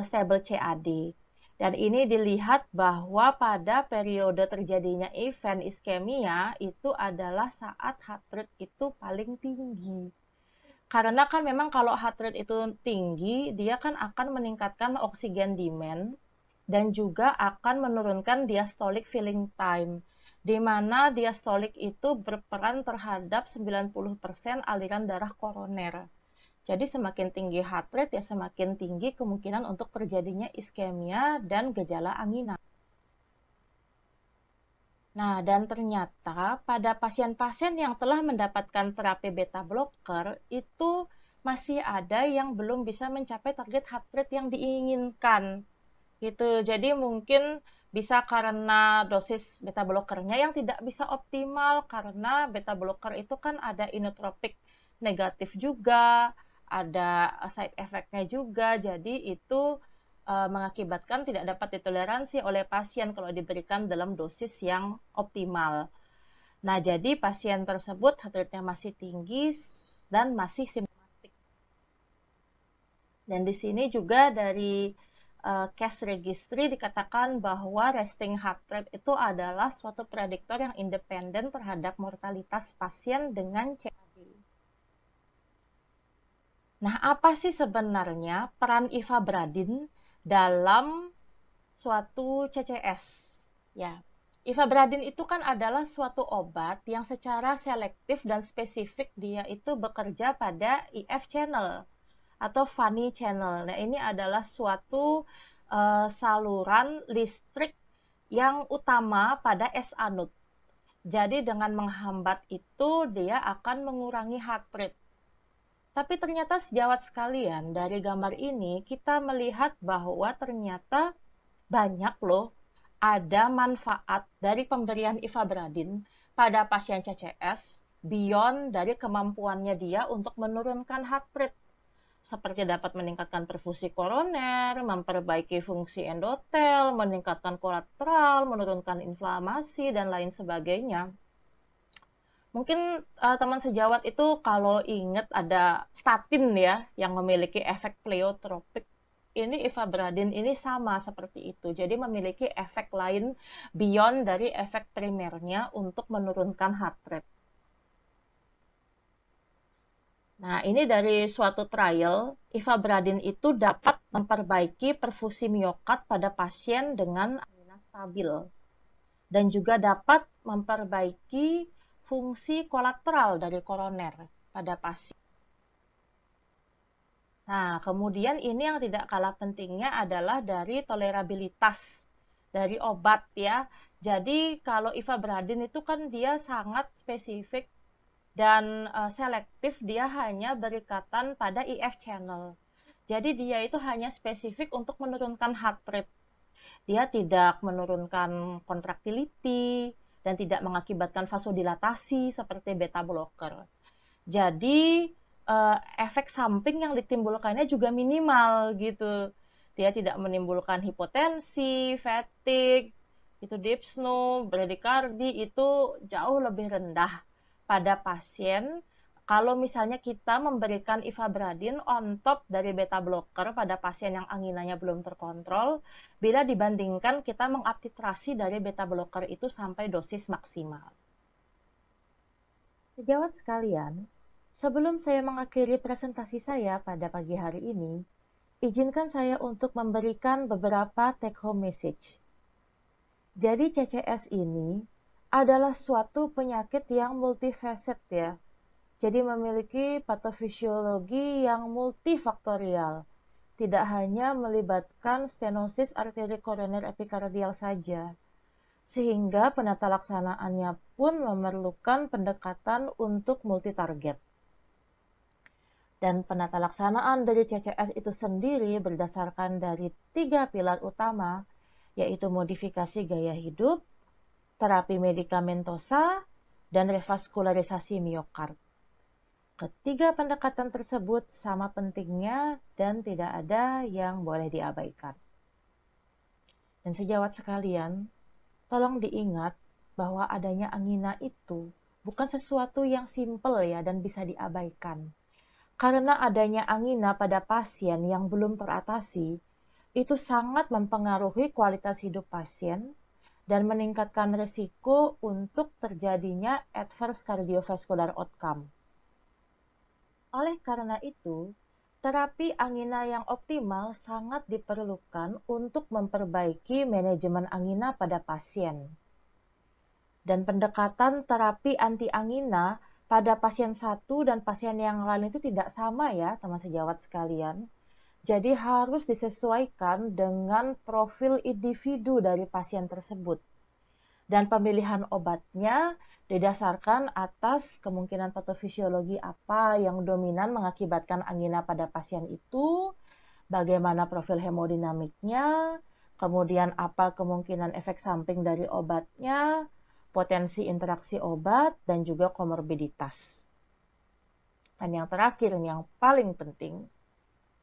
stable CAD. Dan ini dilihat bahwa pada periode terjadinya event iskemia itu adalah saat heart rate itu paling tinggi. Karena kan memang kalau heart rate itu tinggi, dia kan akan meningkatkan oksigen demand dan juga akan menurunkan diastolic filling time, di mana diastolik itu berperan terhadap 90% aliran darah koroner. Jadi semakin tinggi heart rate ya semakin tinggi kemungkinan untuk terjadinya iskemia dan gejala angina. Nah, dan ternyata pada pasien-pasien yang telah mendapatkan terapi beta blocker itu masih ada yang belum bisa mencapai target heart rate yang diinginkan. Gitu. Jadi mungkin bisa karena dosis beta blockernya yang tidak bisa optimal karena beta blocker itu kan ada inotropik negatif juga, ada side effect-nya juga. Jadi itu mengakibatkan tidak dapat ditoleransi oleh pasien kalau diberikan dalam dosis yang optimal. Nah, jadi pasien tersebut heart rate-nya masih tinggi dan masih simptomatik. Dan di sini juga dari case registry dikatakan bahwa resting heart rate itu adalah suatu prediktor yang independen terhadap mortalitas pasien dengan CAD. Nah, apa sih sebenarnya peran ivabradin dalam suatu CCS? Ya, ivabradin itu kan adalah suatu obat yang secara selektif dan spesifik dia itu bekerja pada IF channel atau funny channel. Nah, ini adalah suatu saluran listrik yang utama pada S anode. Jadi dengan menghambat itu dia akan mengurangi heart rate. Tapi ternyata sejawat sekalian, dari gambar ini kita melihat bahwa ternyata banyak loh ada manfaat dari pemberian ivabradin pada pasien CCS beyond dari kemampuannya dia untuk menurunkan heart rate. Seperti dapat meningkatkan perfusi koroner, memperbaiki fungsi endotel, meningkatkan kolateral, menurunkan inflamasi, dan lain sebagainya. Mungkin teman sejawat itu kalau ingat ada statin ya yang memiliki efek pleiotropik. Ini ivabradin ini sama seperti itu. Jadi memiliki efek lain beyond dari efek primernya untuk menurunkan heart rate. Nah, ini dari suatu trial, ivabradin itu dapat memperbaiki perfusi miokard pada pasien dengan angina stabil. Dan juga dapat memperbaiki fungsi kolateral dari koroner pada pasien. Nah, kemudian ini yang tidak kalah pentingnya adalah dari tolerabilitas dari obat ya. Jadi kalau ivabradin itu kan dia sangat spesifik dan selektif, dia hanya berikatan pada IF channel. Jadi dia itu hanya spesifik untuk menurunkan heart rate. Dia tidak menurunkan contractility dan tidak mengakibatkan vasodilatasi seperti beta blocker. Jadi efek samping yang ditimbulkannya juga minimal gitu. Dia tidak menimbulkan hipotensi, fatigue, itu dyspnea, bradycardia itu jauh lebih rendah pada pasien kalau misalnya kita memberikan ivabradin on top dari beta blocker pada pasien yang anginanya belum terkontrol, bila dibandingkan kita mengaktitrasi dari beta blocker itu sampai dosis maksimal. Sejawat sekalian, sebelum saya mengakhiri presentasi saya pada pagi hari ini, izinkan saya untuk memberikan beberapa take-home message. Jadi CCS ini adalah suatu penyakit yang multifacet ya. Jadi memiliki patofisiologi yang multifaktorial. Tidak hanya melibatkan stenosis arteri koroner epikardial saja. Sehingga penata laksanaannya pun memerlukan pendekatan untuk multitarget. Dan penata laksanaan dari CCS itu sendiri berdasarkan dari 3 pilar utama, yaitu modifikasi gaya hidup, terapi medikamentosa, dan revaskularisasi miokard. Ketiga pendekatan tersebut sama pentingnya dan tidak ada yang boleh diabaikan. Dan sejawat sekalian, tolong diingat bahwa adanya angina itu bukan sesuatu yang simpel ya dan bisa diabaikan. Karena adanya angina pada pasien yang belum teratasi, itu sangat mempengaruhi kualitas hidup pasien dan meningkatkan risiko untuk terjadinya adverse cardiovascular outcome. Oleh karena itu, terapi angina yang optimal sangat diperlukan untuk memperbaiki manajemen angina pada pasien. Dan pendekatan terapi anti-angina pada pasien satu dan pasien yang lain itu tidak sama ya, teman sejawat sekalian. Jadi harus disesuaikan dengan profil individu dari pasien tersebut. Dan pemilihan obatnya didasarkan atas kemungkinan patofisiologi apa yang dominan mengakibatkan angina pada pasien itu, bagaimana profil hemodinamiknya, kemudian apa kemungkinan efek samping dari obatnya, potensi interaksi obat, dan juga komorbiditas. Dan yang terakhir, yang paling penting,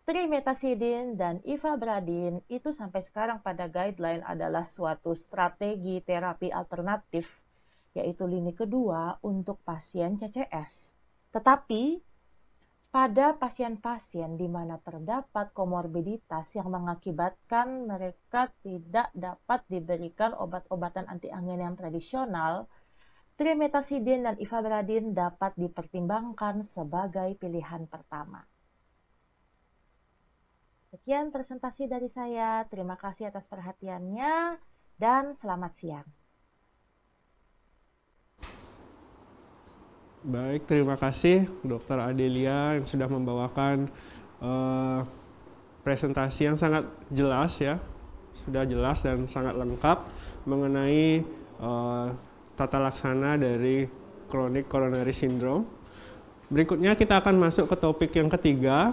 trimetasidin dan ivabradin itu sampai sekarang pada guideline adalah suatu strategi terapi alternatif, yaitu lini kedua untuk pasien CCS. Tetapi pada pasien-pasien di mana terdapat komorbiditas yang mengakibatkan mereka tidak dapat diberikan obat-obatan anti angin yang tradisional, trimetasidin dan ivabradin dapat dipertimbangkan sebagai pilihan pertama. Sekian presentasi dari saya. Terima kasih atas perhatiannya dan selamat siang. Baik, terima kasih Dr. Adelia yang sudah membawakan presentasi yang sangat jelas ya, sudah jelas dan sangat lengkap mengenai tata laksana dari chronic coronary syndrome. Berikutnya kita akan masuk ke topik yang ketiga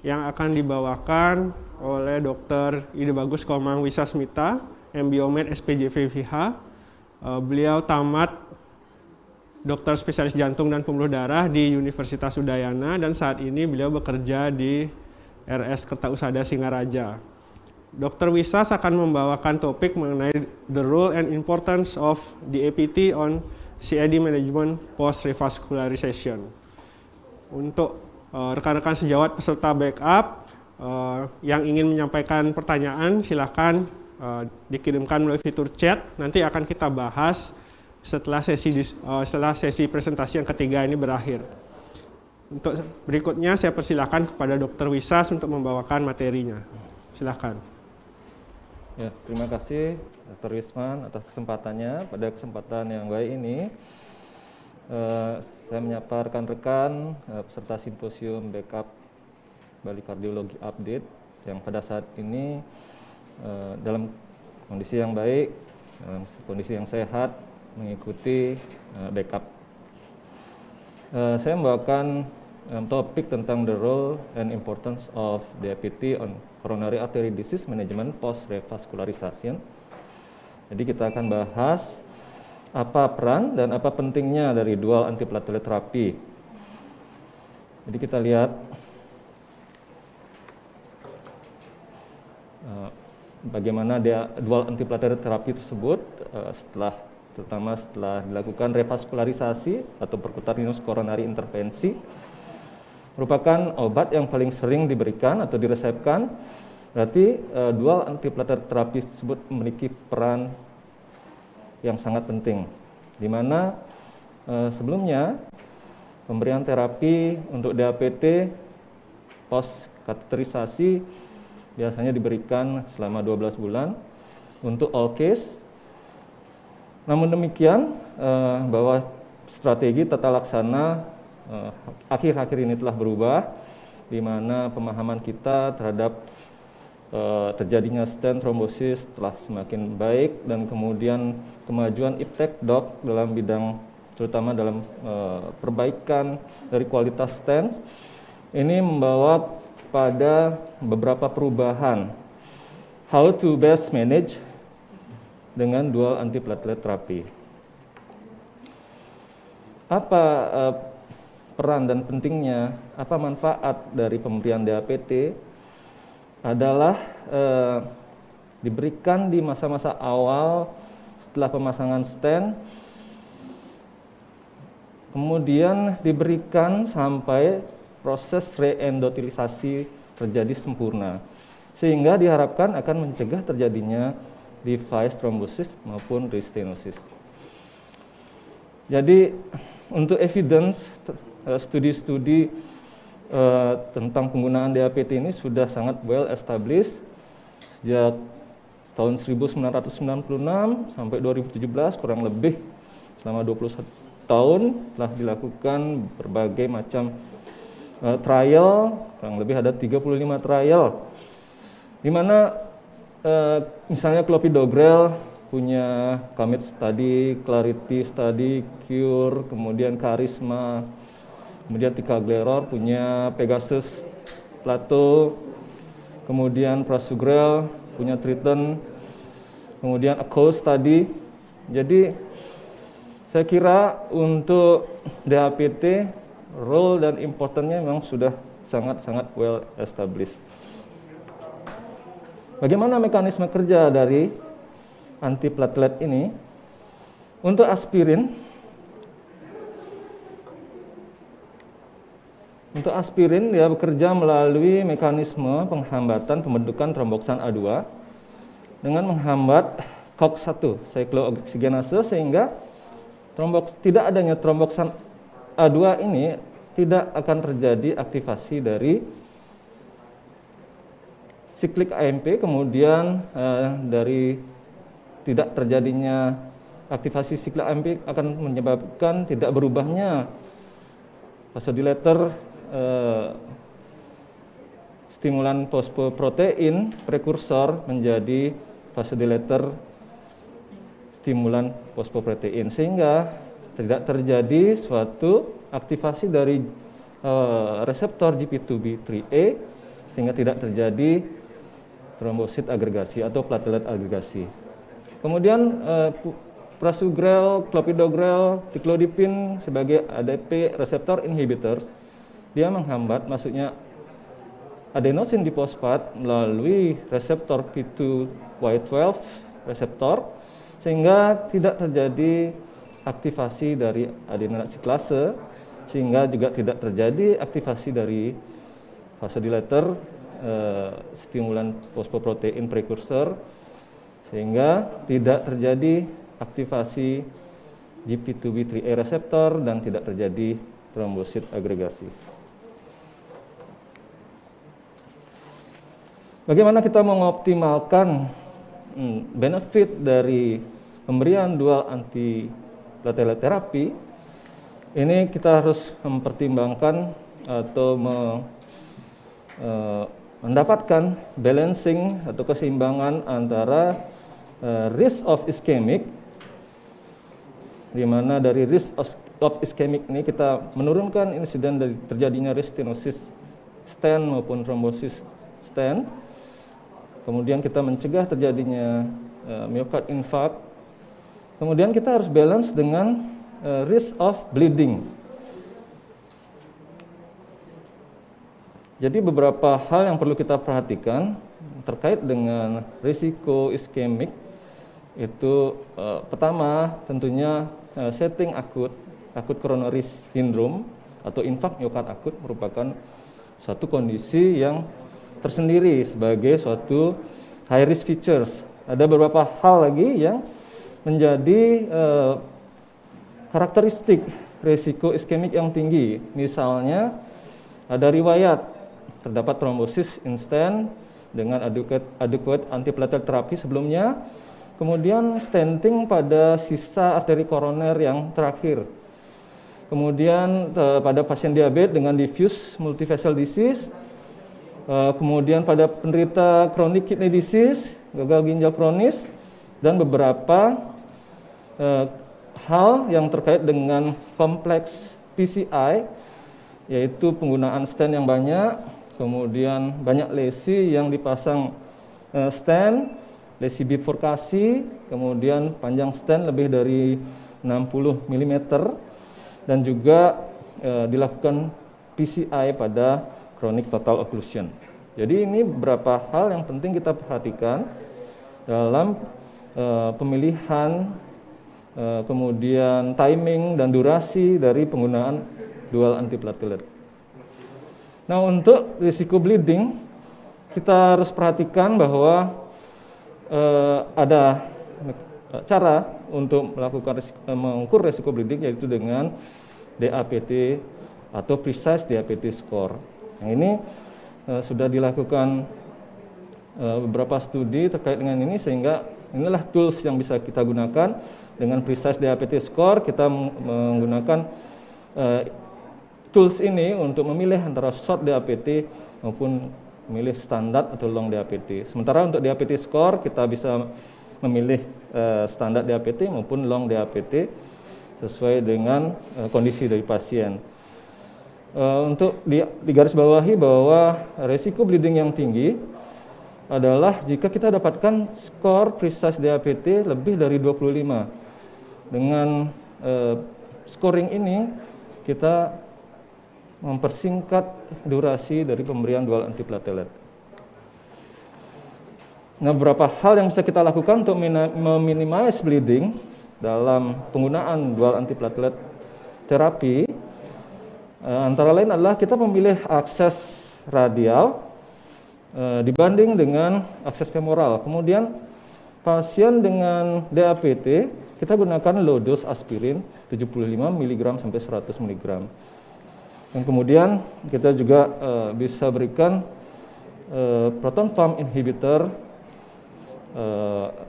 yang akan dibawakan oleh Dr. Ide Bagus Komang Wisasmita, MBiomed SPJV-VH. Beliau tamat dokter spesialis jantung dan pembuluh darah di Universitas Udayana dan saat ini beliau bekerja di RS Kertausada Singaraja. Dr. Wisas akan membawakan topik mengenai the role and importance of DAPT on CAD management post revascularization. Untuk rekan-rekan sejawat peserta backup yang ingin menyampaikan pertanyaan silakan dikirimkan melalui fitur chat. Nanti akan kita bahas setelah sesi presentasi yang ketiga ini berakhir. Untuk berikutnya saya persilakan kepada Dr. Wisas untuk membawakan materinya. Silakan. Ya, terima kasih Dr. Wisman atas kesempatannya. Pada kesempatan yang baik ini, saya menyapa rekan-rekan peserta simposium backup Bali Kardiologi Update yang pada saat ini dalam kondisi yang baik, dalam kondisi yang sehat, mengikuti backup. Saya membawakan topik tentang the role and importance of DAPT on coronary artery disease management post revascularization. Jadi kita akan bahas apa peran dan apa pentingnya dari dual antiplatelet terapi. Jadi kita lihat bagaimana dual antiplatelet terapi tersebut terutama setelah dilakukan revaskularisasi atau percutaneous coronary intervensi, merupakan obat yang paling sering diberikan atau diresepkan. Berarti dual antiplatelet terapi tersebut memiliki peran yang sangat penting, di mana sebelumnya pemberian terapi untuk DAPT post kateterisasi biasanya diberikan selama 12 bulan untuk all case. Namun demikian, bahwa strategi tata laksana akhir-akhir ini telah berubah, di mana pemahaman kita terhadap terjadinya stent trombosis telah semakin baik, dan kemudian kemajuan iptek dok dalam bidang, terutama dalam perbaikan dari kualitas stent, ini membawa pada beberapa perubahan how to best manage dengan dual antiplatelet terapi. Apa peran dan pentingnya, apa manfaat dari pemberian DAPT adalah diberikan di masa-masa awal setelah pemasangan stent, kemudian diberikan sampai proses reendotelisasi terjadi sempurna, sehingga diharapkan akan mencegah terjadinya device thrombosis maupun restenosis. Jadi untuk evidence, studi-studi tentang penggunaan DAPT ini sudah sangat well established sejak tahun 1996 sampai 2017, kurang lebih selama 21 tahun telah dilakukan berbagai macam trial, kurang lebih ada 35 trial, di mana misalnya clopidogrel punya COMET study, Clarity study, Cure, kemudian Charisma, kemudian ticagrelor punya Pegasus, Plato, kemudian prasugrel punya Triton, kemudian ACO study. Jadi saya kira untuk DAPT role dan importantnya memang sudah sangat-sangat well established. Bagaimana mekanisme kerja dari antiplatelet ini? Untuk aspirin, Untuk aspirin dia bekerja melalui mekanisme penghambatan pembentukan tromboksan A2 dengan menghambat COX-1 cyclooksigenase, sehingga tidak adanya tromboksan A2 ini tidak akan terjadi aktivasi dari siklik AMP, kemudian dari tidak terjadinya aktivasi siklik AMP akan menyebabkan tidak berubahnya vasodilator stimulan fosfoprotein prekursor menjadi vasodilator stimulan fosfoprotein, sehingga tidak terjadi suatu aktivasi dari reseptor GP2B3A, sehingga tidak terjadi trombosit agregasi atau platelet agregasi. Kemudian prasugrel, clopidogrel, ticlodipin sebagai ADP reseptor inhibitor, dia menghambat masuknya adenosin difosfat melalui reseptor P2Y12 reseptor, sehingga tidak terjadi aktivasi dari adenosiklase, sehingga juga tidak terjadi aktivasi dari vasodilator stimulan fosfoprotein prekursor, sehingga tidak terjadi aktivasi GP2B3A reseptor dan tidak terjadi trombosit agregasi. Bagaimana kita mengoptimalkan benefit dari pemberian dual antiplatelet terapi? Ini kita harus mempertimbangkan atau mendapatkan balancing atau keseimbangan antara risk of ischemic, di mana dari risk of ischemic ini kita menurunkan insiden dari terjadinya restenosis stent maupun trombosis stent. Kemudian kita mencegah terjadinya myocard infarct. Kemudian kita harus balance dengan risk of bleeding. Jadi beberapa hal yang perlu kita perhatikan terkait dengan risiko iskemik itu pertama tentunya setting akut coronary syndrome atau infark miokard akut merupakan suatu kondisi yang tersendiri sebagai suatu high risk features. Ada beberapa hal lagi yang menjadi karakteristik risiko iskemik yang tinggi. Misalnya ada riwayat terdapat trombosis instan dengan adequate antiplatelet terapi sebelumnya, kemudian stenting pada sisa arteri koroner yang terakhir, kemudian pada pasien diabetes dengan diffuse multivessel disease, kemudian pada penderita chronic kidney disease, gagal ginjal kronis, dan beberapa hal yang terkait dengan kompleks PCI, yaitu penggunaan stent yang banyak, kemudian banyak lesi yang dipasang stent, lesi bifurkasi, kemudian panjang stent lebih dari 60 mm, dan juga dilakukan PCI pada chronic total occlusion. Jadi ini beberapa hal yang penting kita perhatikan dalam pemilihan, kemudian timing dan durasi dari penggunaan dual antiplatelet. Nah, untuk risiko bleeding, kita harus perhatikan bahwa ada cara untuk mengukur risiko bleeding, yaitu dengan DAPT atau Precise DAPT Score. Yang ini sudah dilakukan beberapa studi terkait dengan ini, sehingga inilah tools yang bisa kita gunakan. Dengan Precise DAPT Score, kita menggunakan tools ini untuk memilih antara short DAPT maupun memilih standar atau long DAPT. Sementara untuk DAPT score kita bisa memilih standar DAPT maupun long DAPT sesuai dengan kondisi dari pasien. Untuk digarisbawahi bahwa resiko bleeding yang tinggi adalah jika kita dapatkan skor Precise DAPT lebih dari 25. Dengan scoring ini kita mempersingkat durasi dari pemberian dual antiplatelet. Nah, beberapa hal yang bisa kita lakukan untuk meminimasi bleeding dalam penggunaan dual antiplatelet terapi Antara lain adalah kita memilih akses radial dibanding dengan akses femoral. Kemudian pasien dengan DAPT kita gunakan low dose aspirin 75 mg sampai 100 mg. Dan kemudian kita juga bisa berikan proton pump inhibitor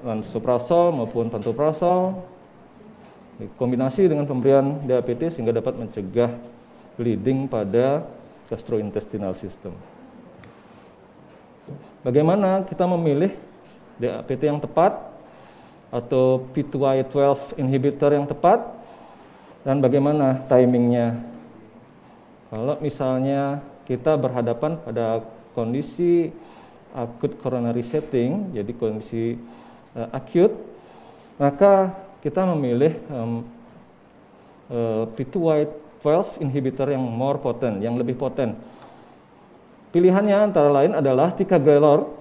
lansoprazol maupun pantoprazol dikombinasi dengan pemberian DAPT sehingga dapat mencegah bleeding pada gastrointestinal system. Bagaimana kita memilih DAPT yang tepat atau P2Y12 inhibitor yang tepat dan bagaimana timingnya? Kalau misalnya kita berhadapan pada kondisi acute coronary setting, jadi kondisi acute, maka kita memilih P2Y12 inhibitor yang more potent, yang lebih poten. Pilihannya antara lain adalah ticagrelor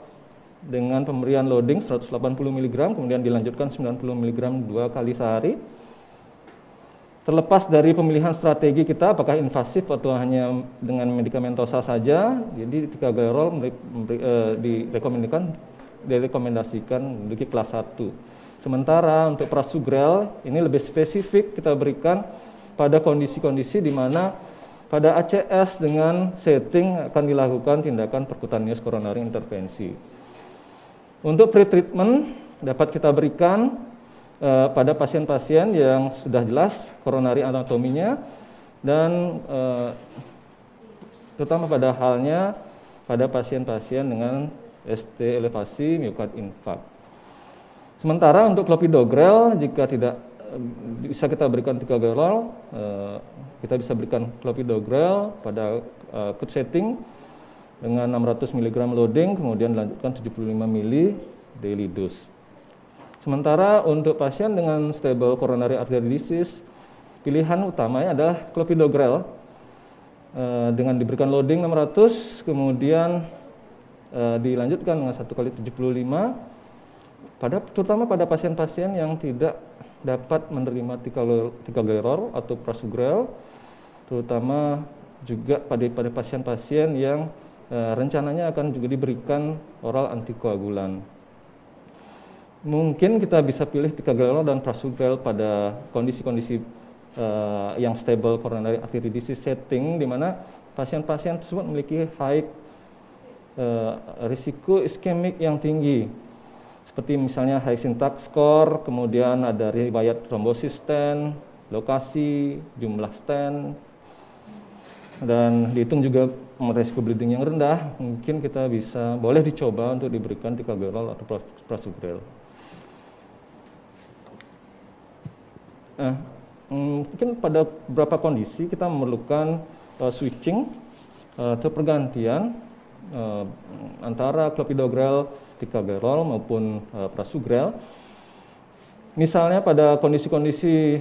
dengan pemberian loading 180 mg, kemudian dilanjutkan 90 mg 2 kali sehari. Terlepas dari pemilihan strategi kita, apakah invasif atau hanya dengan medikamentosa saja, jadi ticagrelor direkomendasikan memiliki kelas 1. Sementara untuk prasugrel ini lebih spesifik kita berikan pada kondisi-kondisi di mana pada ACS dengan setting akan dilakukan tindakan percutaneous coronary intervensi. Untuk pre-treatment dapat kita berikan pada pasien-pasien yang sudah jelas coronary anatominya dan terutama pada halnya pada pasien-pasien dengan ST elevasi myocard infarct. Sementara untuk clopidogrel jika tidak bisa kita berikan ticagrelor, kita bisa berikan clopidogrel pada acute setting dengan 600 mg loading, kemudian dilanjutkan 75 ml daily dose. Sementara untuk pasien dengan stable coronary artery disease, pilihan utamanya adalah clopidogrel dengan diberikan loading 600, kemudian dilanjutkan dengan 1 kali 75, terutama pada pasien-pasien yang tidak dapat menerima ticagrelor atau prasugrel, terutama juga pada pasien-pasien yang rencananya akan juga diberikan oral antikoagulan. Mungkin kita bisa pilih ticagrelor dan prasugrel pada kondisi-kondisi yang stable coronary artery disease setting, di mana pasien-pasien tersebut memiliki high risiko iskemik yang tinggi, seperti misalnya high syntax score, kemudian ada riwayat trombosis stent, lokasi, jumlah stent, dan dihitung juga risiko bleeding yang rendah. Mungkin kita boleh dicoba untuk diberikan ticagrelor atau prasugrel. Mungkin pada beberapa kondisi kita memerlukan switching atau pergantian antara clopidogrel, ticagrelor maupun prasugrel. Misalnya pada kondisi-kondisi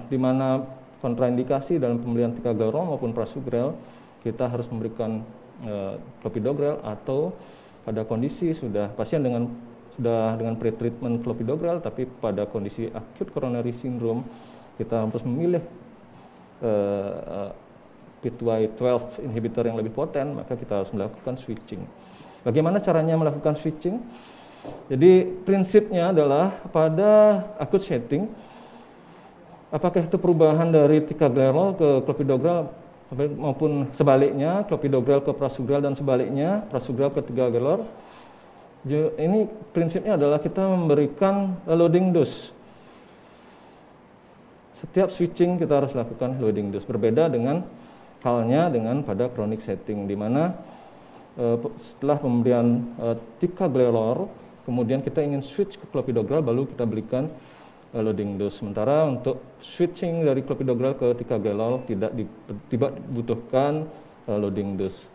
di mana kontraindikasi dalam pemberian ticagrelor maupun prasugrel, kita harus memberikan clopidogrel, atau pada kondisi pasien sudah dengan pre-treatment clopidogrel tapi pada kondisi acute coronary syndrome kita harus memilih P2Y12 inhibitor yang lebih poten, maka kita harus melakukan switching. Bagaimana caranya melakukan switching? Jadi prinsipnya adalah pada acute setting, apakah itu perubahan dari ticagrelor ke clopidogrel maupun sebaliknya, clopidogrel ke prasugrel dan sebaliknya, prasugrel ke ticagrelor. Ini prinsipnya adalah kita memberikan loading dose. Setiap switching kita harus lakukan loading dose. Berbeda dengan halnya dengan pada chronic setting, di mana setelah pemberian ticagrelor, kemudian kita ingin switch ke clopidogrel, baru kita berikan loading dose. Sementara untuk switching dari clopidogrel ke ticagrelor tidak dibutuhkan loading dose.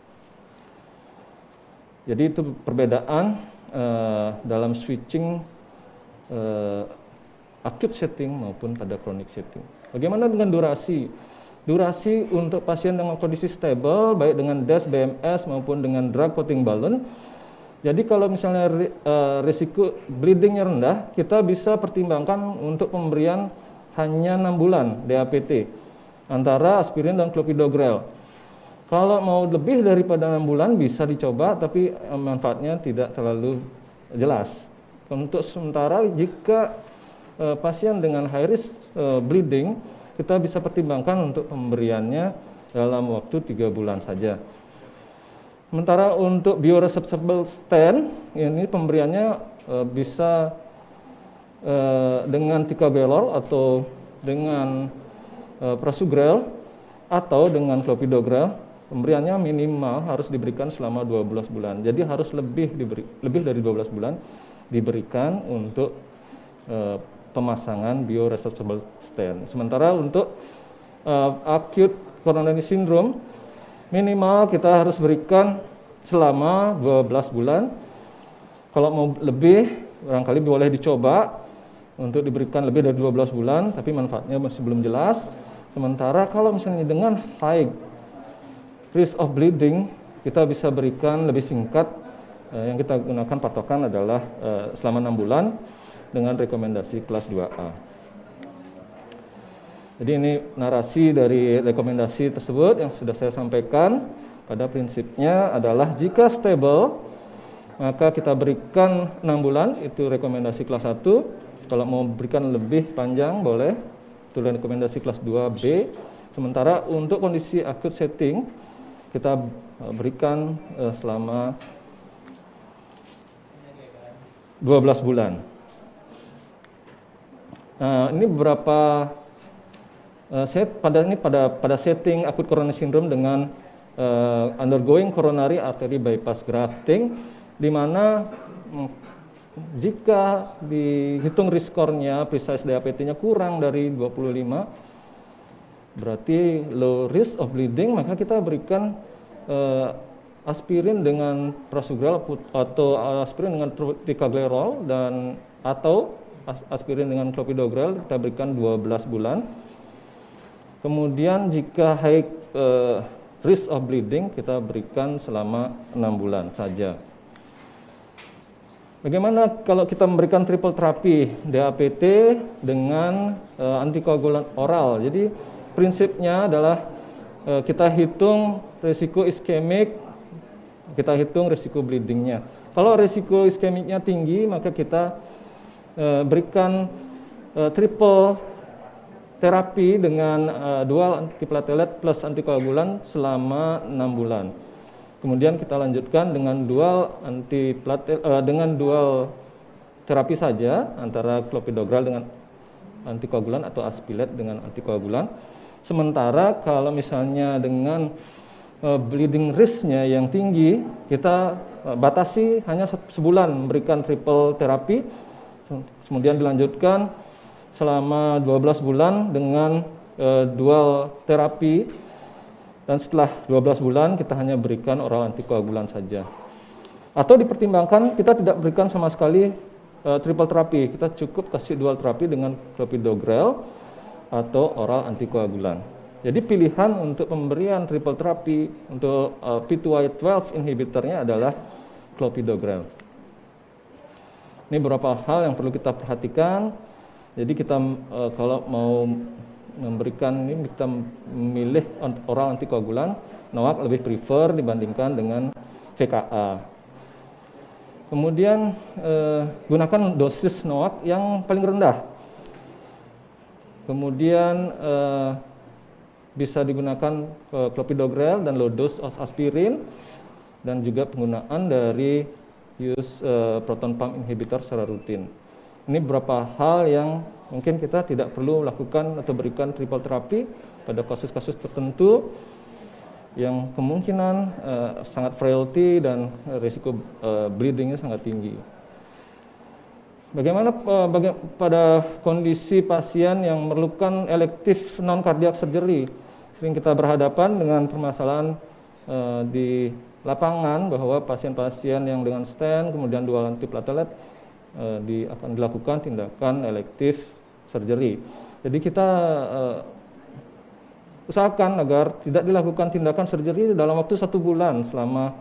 Jadi itu perbedaan dalam switching acute setting maupun pada chronic setting. Bagaimana dengan durasi? Durasi untuk pasien dengan kondisi stable, baik dengan DAS, BMS maupun dengan drug coating balloon. Jadi kalau misalnya risiko bleedingnya rendah, kita bisa pertimbangkan untuk pemberian hanya 6 bulan DAPT. antara aspirin dan clopidogrel. Kalau mau lebih daripada 6 bulan bisa dicoba, tapi manfaatnya tidak terlalu jelas. Untuk sementara jika pasien dengan high risk bleeding, kita bisa pertimbangkan untuk pemberiannya dalam waktu 3 bulan saja. Sementara untuk bioresorbable stent, ini pemberiannya bisa dengan ticagrelor atau dengan prasugrel atau dengan clopidogrel. Pemberiannya minimal harus diberikan selama 12 bulan. Jadi harus lebih dari 12 bulan diberikan untuk pemasangan bioresorbable stent. Sementara untuk acute coronary syndrome, minimal kita harus berikan selama 12 bulan. Kalau mau lebih, barangkali boleh dicoba untuk diberikan lebih dari 12 bulan, tapi manfaatnya masih belum jelas. Sementara kalau misalnya dengan high risk of bleeding, kita bisa berikan lebih singkat. Yang kita gunakan patokan adalah selama 6 bulan dengan rekomendasi kelas 2A. Jadi ini narasi dari rekomendasi tersebut yang sudah saya sampaikan. Pada prinsipnya adalah jika stable, maka kita berikan 6 bulan, itu rekomendasi kelas 1. Kalau mau berikan lebih panjang boleh, itu rekomendasi kelas 2B. Sementara untuk kondisi acute setting, kita berikan selama 12 bulan. Nah, ini beberapa pada setting acute coronary syndrome dengan undergoing coronary artery bypass grafting, di mana jika dihitung risk score-nya, precise DAPT-nya kurang dari 25, berarti low risk of bleeding, maka kita berikan aspirin dengan prasugrel atau aspirin dengan ticagrelor dan atau aspirin dengan clopidogrel, kita berikan 12 bulan. Kemudian jika high risk of bleeding, kita berikan selama 6 bulan saja. Bagaimana kalau kita memberikan triple terapi DAPT dengan antikoagulan oral? Jadi prinsipnya adalah kita hitung risiko iskemik, kita hitung risiko bleedingnya. Kalau risiko iskemiknya tinggi, maka kita berikan triple terapi dengan dual antiplatelet plus antikoagulan selama 6 bulan. Kemudian kita lanjutkan dengan dual terapi saja antara clopidogrel dengan antikoagulan atau aspilet dengan antikoagulan. Sementara kalau misalnya dengan bleeding risk-nya yang tinggi, kita batasi hanya sebulan memberikan triple terapi, kemudian dilanjutkan selama 12 bulan dengan dual terapi, dan setelah 12 bulan kita hanya berikan oral antikoagulan saja. Atau dipertimbangkan kita tidak berikan sama sekali triple terapi, kita cukup kasih dual terapi dengan clopidogrel atau oral antikoagulan. Jadi pilihan untuk pemberian triple terapi untuk P2Y12 inhibitornya adalah clopidogrel. Ini beberapa hal yang perlu kita perhatikan. Jadi kita kalau mau memberikan ini, kita memilih oral antikoagulan, NOAC lebih prefer dibandingkan dengan VKA. Kemudian gunakan dosis NOAC yang paling rendah. Kemudian bisa digunakan clopidogrel dan low dose aspirin, dan juga penggunaan dari use proton pump inhibitor secara rutin. Ini beberapa hal yang mungkin kita tidak perlu lakukan atau berikan triple terapi pada kasus-kasus tertentu yang kemungkinan sangat frailty dan risiko bleedingnya sangat tinggi. Bagaimana pada kondisi pasien yang memerlukan elektif non-cardiac surgery? Sering kita berhadapan dengan permasalahan di lapangan bahwa pasien-pasien yang dengan stent, kemudian dual antiplatelet, akan dilakukan tindakan elektif surgery. Jadi kita usahakan agar tidak dilakukan tindakan surgery dalam waktu 1 bulan selama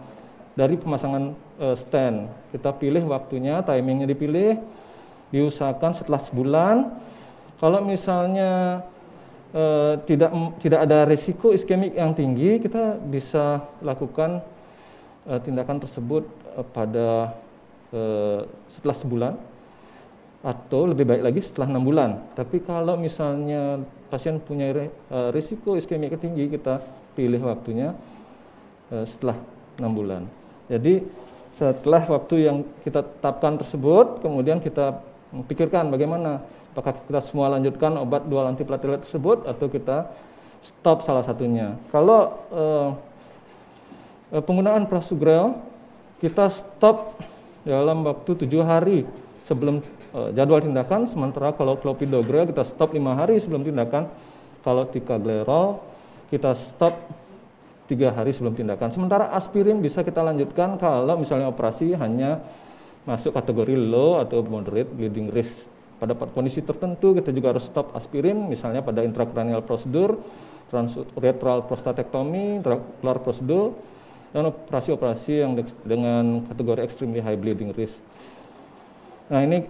dari pemasangan stent. Kita pilih waktunya, timingnya dipilih, diusahakan setelah sebulan. Kalau misalnya tidak ada risiko iskemik yang tinggi, kita bisa lakukan tindakan tersebut pada setelah sebulan atau lebih baik lagi setelah 6 bulan. Tapi kalau misalnya pasien punya risiko iskemik tinggi, kita pilih waktunya setelah 6 bulan. Jadi setelah waktu yang kita tetapkan tersebut, kemudian kita pikirkan bagaimana, apakah kita semua lanjutkan obat dual antiplatelet tersebut atau kita stop salah satunya. Kalau penggunaan prasugrel kita stop dalam waktu 7 hari sebelum jadwal tindakan, sementara kalau clopidogrel kita stop 5 hari sebelum tindakan, kalau ticagrelor kita stop 3 hari sebelum tindakan. Sementara aspirin bisa kita lanjutkan kalau misalnya operasi hanya masuk kategori low atau moderate bleeding risk. Pada kondisi tertentu kita juga harus stop aspirin, misalnya pada intracranial prosedur, transuretral prostatektomi, intraocular prosedur, dan operasi-operasi yang dengan kategori extremely high bleeding risk. Nah, ini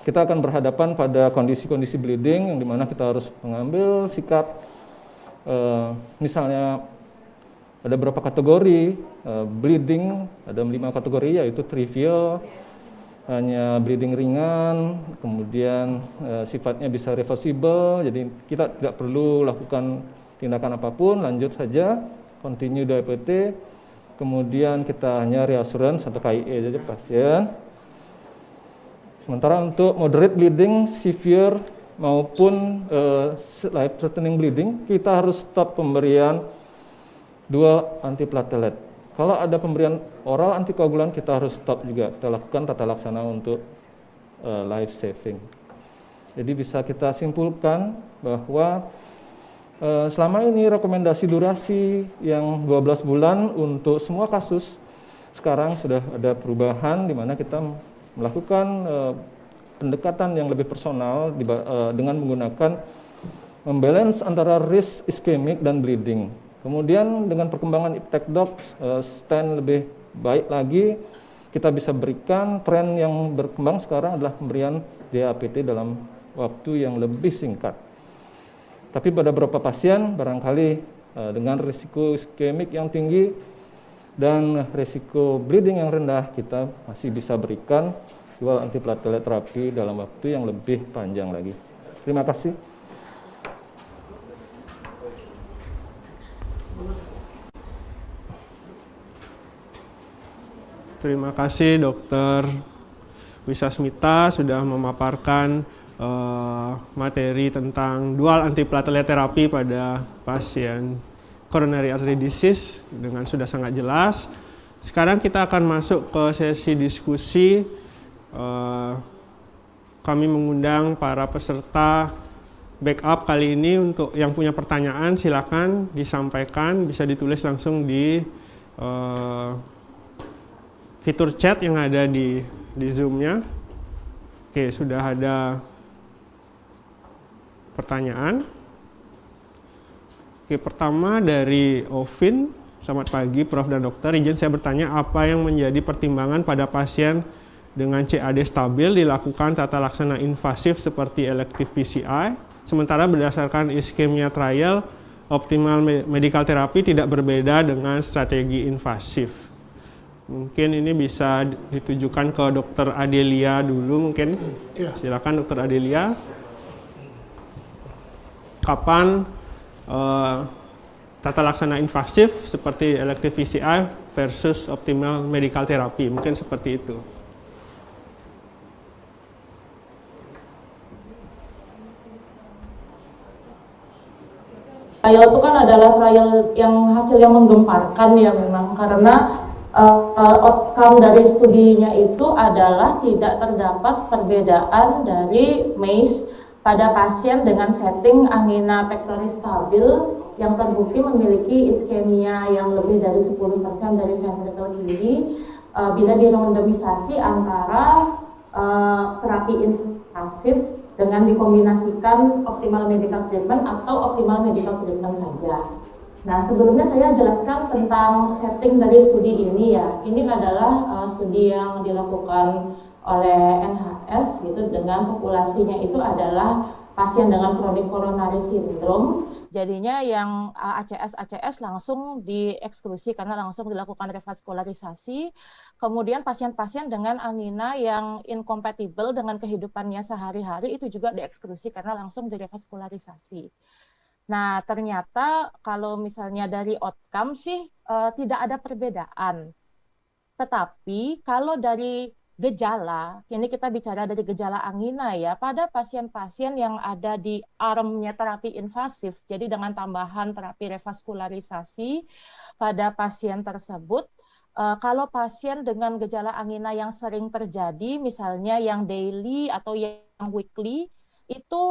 kita akan berhadapan pada kondisi-kondisi bleeding yang dimana kita harus mengambil sikap, misalnya ada beberapa kategori bleeding, ada 5 kategori, yaitu trivial, hanya bleeding ringan, kemudian sifatnya bisa reversible, jadi kita tidak perlu lakukan tindakan apapun, lanjut saja, continue DAPT, kemudian kita hanya reassurance atau KIE saja pasien. Sementara untuk moderate bleeding, severe maupun life threatening bleeding, kita harus stop pemberian dual antiplatelet. Kalau ada pemberian oral antikoagulan, kita harus stop juga. Kita lakukan tata laksana untuk life saving. Jadi bisa kita simpulkan bahwa selama ini rekomendasi durasi yang 12 bulan untuk semua kasus, sekarang sudah ada perubahan di mana kita melakukan pendekatan yang lebih personal dengan menggunakan membalance antara risk iskemik dan bleeding. Kemudian dengan perkembangan iptek doc, stent lebih baik lagi, kita bisa berikan tren yang berkembang sekarang adalah pemberian DAPT dalam waktu yang lebih singkat. Tapi pada beberapa pasien barangkali dengan risiko iskemik yang tinggi dan risiko bleeding yang rendah, kita masih bisa berikan dual antiplatelet terapi dalam waktu yang lebih panjang lagi. Terima kasih. Terima kasih Dr. Wisasmita sudah memaparkan materi tentang dual antiplatelet terapi pada pasien coronary artery disease dengan sudah sangat jelas. Sekarang kita akan masuk ke sesi diskusi. Kami mengundang para peserta backup kali ini. Untuk yang punya pertanyaan silakan disampaikan, bisa ditulis langsung di fitur chat yang ada di Zoom-nya. Oke, sudah ada pertanyaan. Oke, pertama dari Ovin. Selamat pagi Prof dan Dokter. Izin saya bertanya, apa yang menjadi pertimbangan pada pasien dengan CAD stabil dilakukan tata laksana invasif seperti elective PCI, sementara berdasarkan iskemia trial, optimal medical therapy tidak berbeda dengan strategi invasif? Mungkin ini bisa ditujukan ke Dr. Adelia dulu mungkin. Silakan Dr. Adelia. Kapan tata laksana invasif seperti elective PCI versus optimal medical therapy? Mungkin seperti itu. Trial itu kan adalah trial yang hasil yang menggemparkan ya memang, karena outcome dari studinya itu adalah tidak terdapat perbedaan dari MACE pada pasien dengan setting angina pectoris stabil yang terbukti memiliki iskemia yang lebih dari 10% dari ventricle kiri bila dirandomisasi antara terapi invasif dengan dikombinasikan optimal medical treatment atau optimal medical treatment saja. Nah, sebelumnya saya jelaskan tentang setting dari studi ini ya. Ini adalah studi yang dilakukan oleh NHS gitu, dengan populasinya itu adalah pasien dengan chronic coronary syndrome. Jadinya yang ACS langsung dieksklusi karena langsung dilakukan revaskularisasi. Kemudian pasien-pasien dengan angina yang incompatible dengan kehidupannya sehari-hari itu juga dieksklusi karena langsung direvaskularisasi. Nah, ternyata kalau misalnya dari outcome sih tidak ada perbedaan. Tetapi kalau dari gejala, ini kita bicara dari gejala angina ya, pada pasien-pasien yang ada di armnya terapi invasif, jadi dengan tambahan terapi revaskularisasi pada pasien tersebut, kalau pasien dengan gejala angina yang sering terjadi, misalnya yang daily atau yang weekly, itu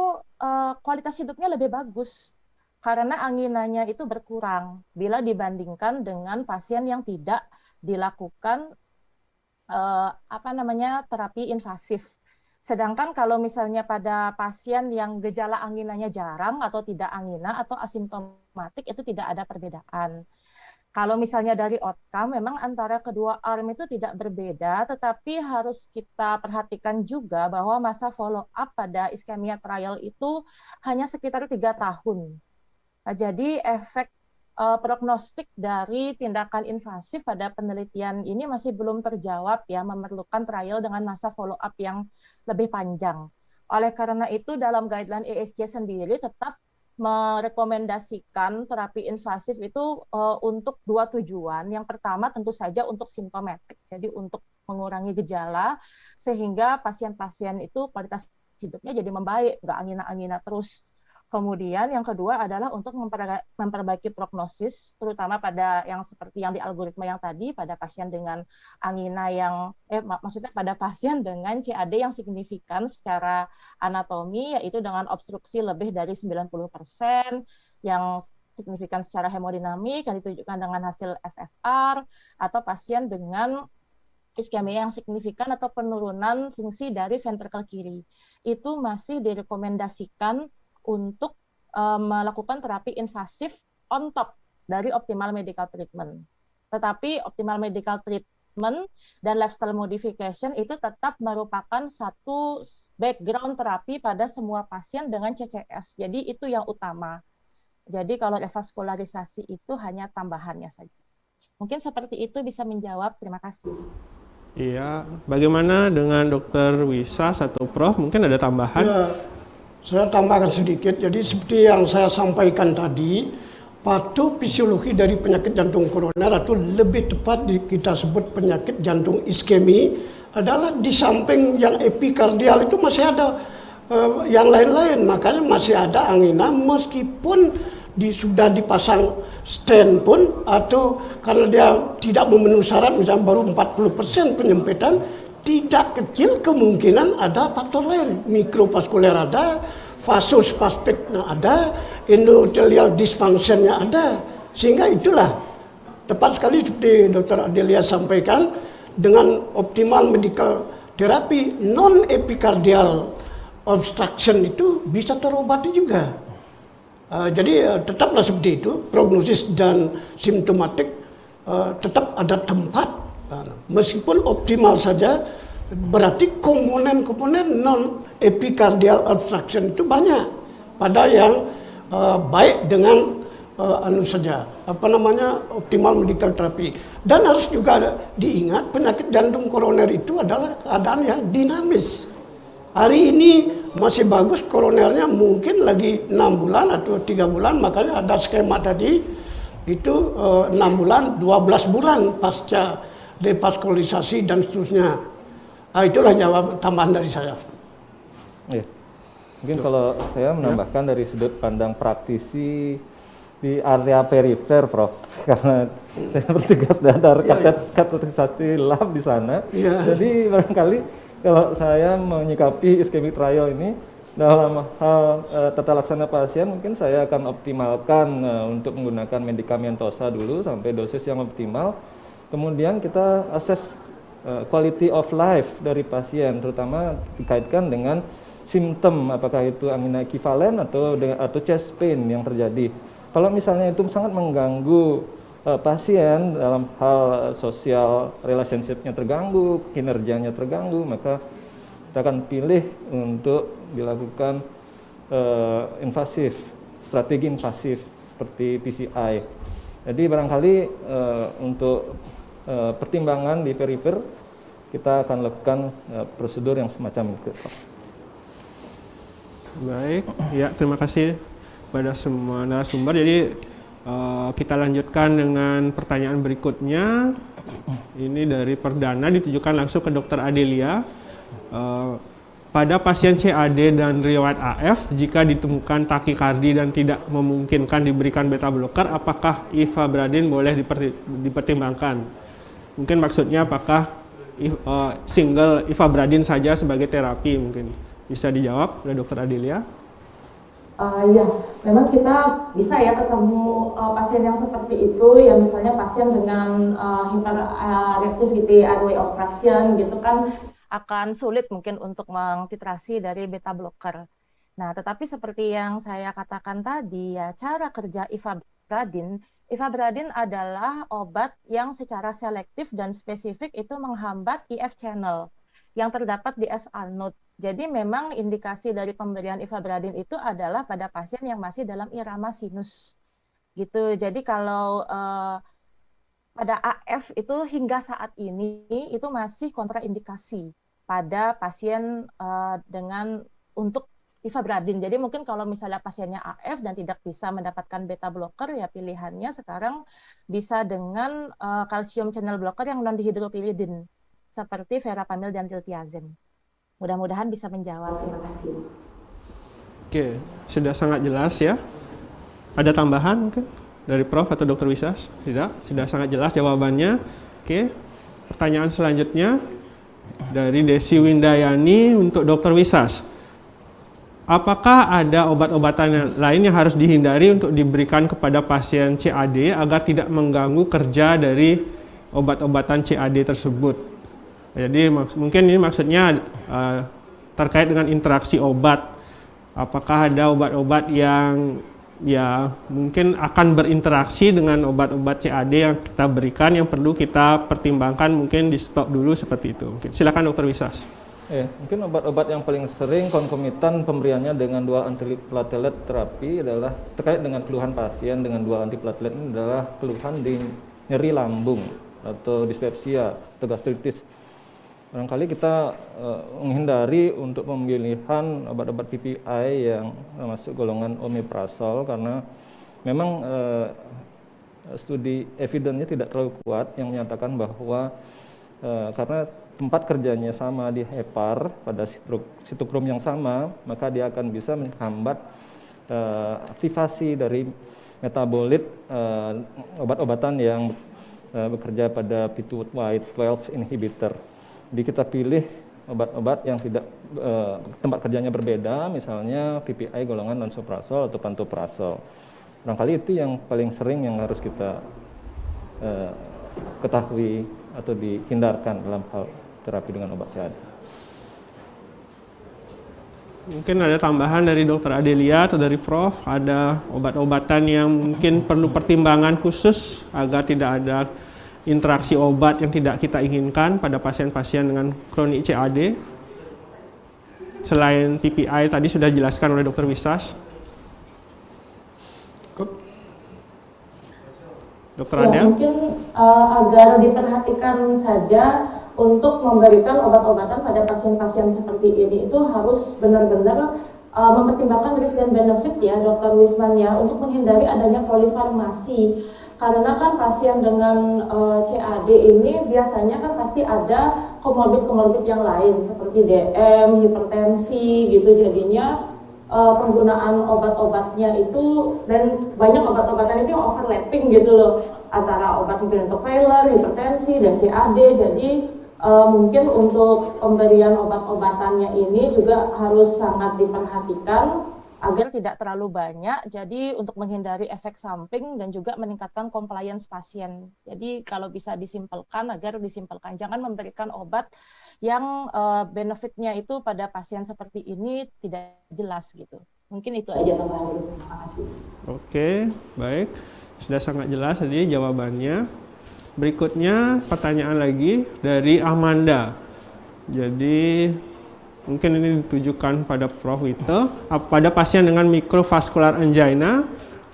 kualitas hidupnya lebih bagus karena anginanya itu berkurang bila dibandingkan dengan pasien yang tidak dilakukan terapi invasif. Sedangkan kalau misalnya pada pasien yang gejala anginanya jarang atau tidak angina atau asimptomatik itu tidak ada perbedaan. Kalau misalnya dari outcome memang antara kedua arm itu tidak berbeda, tetapi harus kita perhatikan juga bahwa masa follow up pada iskemia trial itu hanya sekitar 3 tahun. Nah, jadi efek prognostik dari tindakan invasif pada penelitian ini masih belum terjawab ya, memerlukan trial dengan masa follow up yang lebih panjang. Oleh karena itu dalam guideline ESC sendiri tetap merekomendasikan terapi invasif itu untuk 2 tujuan. Yang pertama tentu saja untuk simptomatik, jadi untuk mengurangi gejala sehingga pasien-pasien itu kualitas hidupnya jadi membaik, nggak angina-angina terus. Kemudian yang kedua adalah untuk memperbaiki prognosis, terutama pada yang seperti yang di algoritma yang tadi, pada pasien dengan angina yang, maksudnya pada pasien dengan CAD yang signifikan secara anatomi, yaitu dengan obstruksi lebih dari 90%, yang signifikan secara hemodinamik, yang ditunjukkan dengan hasil FFR, atau pasien dengan iskemia yang signifikan atau penurunan fungsi dari ventrikel kiri. Itu masih direkomendasikan untuk melakukan terapi invasif on top dari optimal medical treatment. Tetapi optimal medical treatment dan lifestyle modification itu tetap merupakan satu background terapi pada semua pasien dengan CCS. Jadi itu yang utama. Jadi kalau revaskularisasi itu hanya tambahannya saja. Mungkin seperti itu bisa menjawab. Terima kasih. Iya, bagaimana dengan Dr. Wisas atau Prof? Mungkin ada tambahan? Ya. Saya tambahkan sedikit, jadi seperti yang saya sampaikan tadi, patofisiologi dari penyakit jantung koroner atau lebih tepat kita sebut penyakit jantung iskemi adalah di samping yang epikardial itu masih ada yang lain-lain, makanya masih ada angina meskipun sudah dipasang stent pun atau karena dia tidak memenuhi syarat misalnya baru 40% penyempitan, tidak kecil kemungkinan ada faktor lain, mikrovaskuler ada, vasospastiknya ada, endothelial dysfunctionnya ada, sehingga itulah tepat sekali seperti Dr. Adelia sampaikan, dengan optimal medical therapy non epicardial obstruction itu bisa terobati juga. Jadi tetaplah seperti itu, prognosis dan simptomatik tetap ada tempat. Meskipun optimal saja, berarti komponen-komponen non epicardial obstruction itu banyak pada yang baik dengan optimal medical therapy. Dan harus juga diingat penyakit jantung koroner itu adalah keadaan yang dinamis. Hari ini masih bagus koronernya, mungkin lagi 6 bulan atau 3 bulan, makanya ada skema tadi itu 6 bulan, 12 bulan pasca revaskularisasi dan seterusnya. Nah, itulah jawab tambahan dari saya. Ya. Mungkin kalau saya menambahkan dari sudut pandang praktisi di area perifer, Prof. Karena saya bertugas dari kateterisasi lab di sana. Ya. Jadi barangkali kalau saya menyikapi iskemik trial ini dalam hal tata laksana pasien, mungkin saya akan optimalkan untuk menggunakan medikamentosa dulu sampai dosis yang optimal. Kemudian kita assess quality of life dari pasien, terutama dikaitkan dengan simptom, apakah itu angina ekivalen atau chest pain yang terjadi. Kalau misalnya itu sangat mengganggu pasien dalam hal sosial relationship-nya terganggu, kinerjanya terganggu, maka kita akan pilih untuk dilakukan invasif, strategi invasif seperti PCI. Jadi barangkali untuk pertimbangan di perifer kita akan lakukan prosedur yang semacam itu. Baik, ya terima kasih pada semua narasumber. Jadi kita lanjutkan dengan pertanyaan berikutnya. Ini dari Perdana ditujukan langsung ke Dr. Adelia. Pada pasien CAD dan riwayat AF, jika ditemukan takikardi dan tidak memungkinkan diberikan beta blocker, apakah ivabradin boleh dipertimbangkan? Mungkin maksudnya apakah single ivabradin saja sebagai terapi, mungkin bisa dijawab oleh Dr. Adelia. Ya, memang kita bisa ya ketemu pasien yang seperti itu, ya misalnya pasien dengan hyperreactivity airway obstruction gitu kan, akan sulit mungkin untuk mengtitrasi dari beta blocker. Nah, tetapi seperti yang saya katakan tadi, ya cara kerja ivabradin adalah obat yang secara selektif dan spesifik itu menghambat IF channel yang terdapat di SR node. Jadi memang indikasi dari pemberian ivabradin itu adalah pada pasien yang masih dalam irama sinus. Gitu. Jadi kalau pada AF itu hingga saat ini itu masih kontraindikasi pada pasien dengan untuk ivabradin. Jadi mungkin kalau misalnya pasiennya AF dan tidak bisa mendapatkan beta blocker, ya pilihannya sekarang bisa dengan kalsium channel blocker yang non dihidropyridin seperti verapamil dan diltiazem. Mudah-mudahan bisa menjawab. Terima kasih. Oke, sudah sangat jelas ya. Ada tambahan mungkin dari Prof atau Dr. Wisas? Tidak, sudah sangat jelas jawabannya. Oke, pertanyaan selanjutnya dari Desi Windayani untuk Dr. Wisas. Apakah ada obat-obatan lain yang harus dihindari untuk diberikan kepada pasien CAD agar tidak mengganggu kerja dari obat-obatan CAD tersebut? Jadi mungkin ini maksudnya terkait dengan interaksi obat. Apakah ada obat-obat yang ya mungkin akan berinteraksi dengan obat-obat CAD yang kita berikan yang perlu kita pertimbangkan, mungkin di stop dulu seperti itu. Mungkin silakan Dr. Wisas. Mungkin obat-obat yang paling sering konkomitan pemberiannya dengan dua antiplatelet terapi adalah terkait dengan keluhan pasien dengan dua antiplatelet ini adalah keluhan di nyeri lambung atau dispepsia atau gastritis. Barangkali kita menghindari untuk pemilihan obat-obat PPI yang masuk golongan omeprazol karena memang studi evidence-nya tidak terlalu kuat yang menyatakan bahwa karena tempat kerjanya sama di hepar pada sitokrom yang sama, maka dia akan bisa menghambat aktivasi dari metabolit obat-obatan yang bekerja pada P2Y12 inhibitor. Jadi kita pilih obat-obat yang tidak tempat kerjanya berbeda, misalnya PPI golongan lansoprazol atau pantoprazol. Barangkali itu yang paling sering yang harus kita ketahui atau dihindarkan dalam hal terapi dengan obat CAD. Mungkin ada tambahan dari Dr. Adelia atau dari Prof, ada obat-obatan yang mungkin perlu pertimbangan khusus agar tidak ada interaksi obat yang tidak kita inginkan pada pasien-pasien dengan kronik CAD. Selain PPI tadi sudah dijelaskan oleh Dr. Wisas. Dr. Adel? Mungkin agar diperhatikan saja untuk memberikan obat-obatan pada pasien-pasien seperti ini itu harus benar-benar mempertimbangkan risk dan benefit ya Dr. Wisman ya, untuk menghindari adanya polifarmasi. Karena kan pasien dengan CAD ini biasanya kan pasti ada komorbid-komorbid yang lain seperti DM, hipertensi gitu, jadinya penggunaan obat-obatnya itu, dan banyak obat-obatan itu yang overlapping gitu loh antara obat mungkin untuk failure, hipertensi dan CAD. Jadi mungkin untuk pemberian obat-obatannya ini juga harus sangat diperhatikan agar tidak terlalu banyak, jadi untuk menghindari efek samping dan juga meningkatkan compliance pasien. Jadi kalau bisa disimpelkan, agar disimpelkan, jangan memberikan obat yang benefitnya itu pada pasien seperti ini tidak jelas gitu. Mungkin itu aja tambahan dari saya. Terima kasih. Oke, baik. Sudah sangat jelas tadi jawabannya. Berikutnya pertanyaan lagi dari Amanda. Jadi Mungkin ini ditujukan pada Prof. Wite. Pada pasien dengan microvascular angina,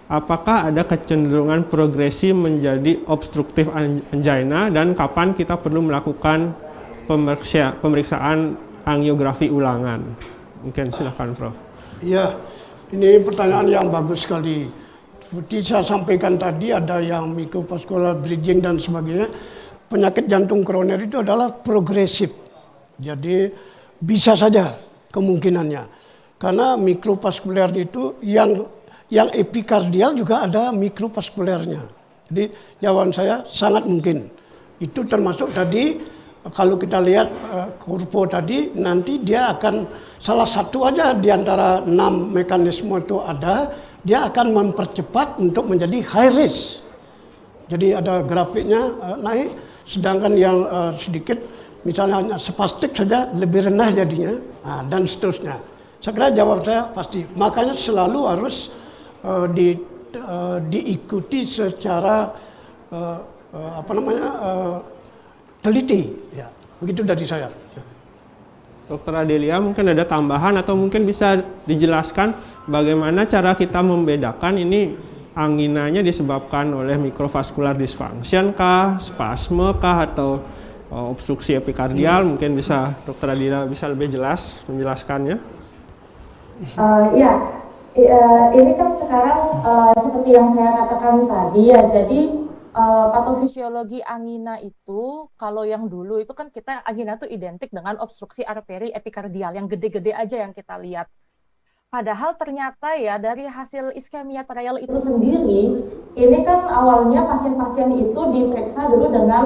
apakah ada kecenderungan progresi menjadi obstruktif angina dan kapan kita perlu melakukan pemeriksaan angiografi ulangan? Mungkin silakan Prof. Iya, ini pertanyaan yang bagus sekali. Seperti saya sampaikan tadi, ada yang microvascular bridging dan sebagainya. Penyakit jantung koroner itu adalah progresif. Jadi bisa saja kemungkinannya. Karena mikrovaskuler itu yang epikardial juga ada mikrovaskulernya. Jadi jawaban saya sangat mungkin. Itu termasuk tadi kalau kita lihat kurvo tadi, nanti dia akan salah satu aja di antara 6 mekanisme itu ada, dia akan mempercepat untuk menjadi high risk. Jadi ada grafiknya naik, sedangkan yang sedikit misalnya hanya spastik saja lebih rendah jadinya, dan seterusnya. Saya kira jawab saya pasti. Makanya selalu harus diikuti secara teliti. Ya, begitu dari saya. Dokter Adelia, mungkin ada tambahan atau mungkin bisa dijelaskan bagaimana cara kita membedakan ini anginanya disebabkan oleh microvascular dysfunction kah, spasme kah, atau obstruksi epikardial? Mungkin bisa Dokter Adelia bisa lebih jelas menjelaskannya. Ini kan sekarang seperti yang saya katakan tadi ya, jadi patofisiologi angina itu, kalau yang dulu itu kan kita angina itu identik dengan obstruksi arteri epikardial yang gede-gede aja yang kita lihat. Padahal ternyata ya dari hasil iskemia trial itu sendiri, ini kan awalnya pasien-pasien itu diperiksa dulu dengan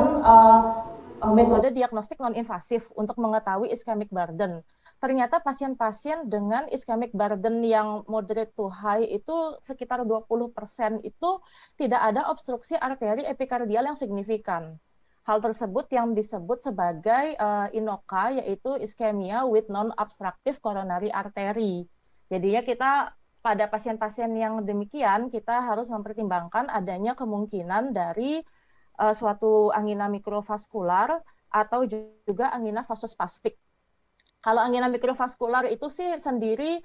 metode diagnostik non-invasif untuk mengetahui ischemic burden. Ternyata pasien-pasien dengan ischemic burden yang moderate to high itu sekitar 20% itu tidak ada obstruksi arteri epikardial yang signifikan. Hal tersebut yang disebut sebagai INOCA, yaitu ischemia with non-obstructive coronary artery. Jadinya kita pada pasien-pasien yang demikian, kita harus mempertimbangkan adanya kemungkinan dari suatu angina mikrovaskular atau juga angina vasospastik. Kalau angina mikrovaskular itu sih sendiri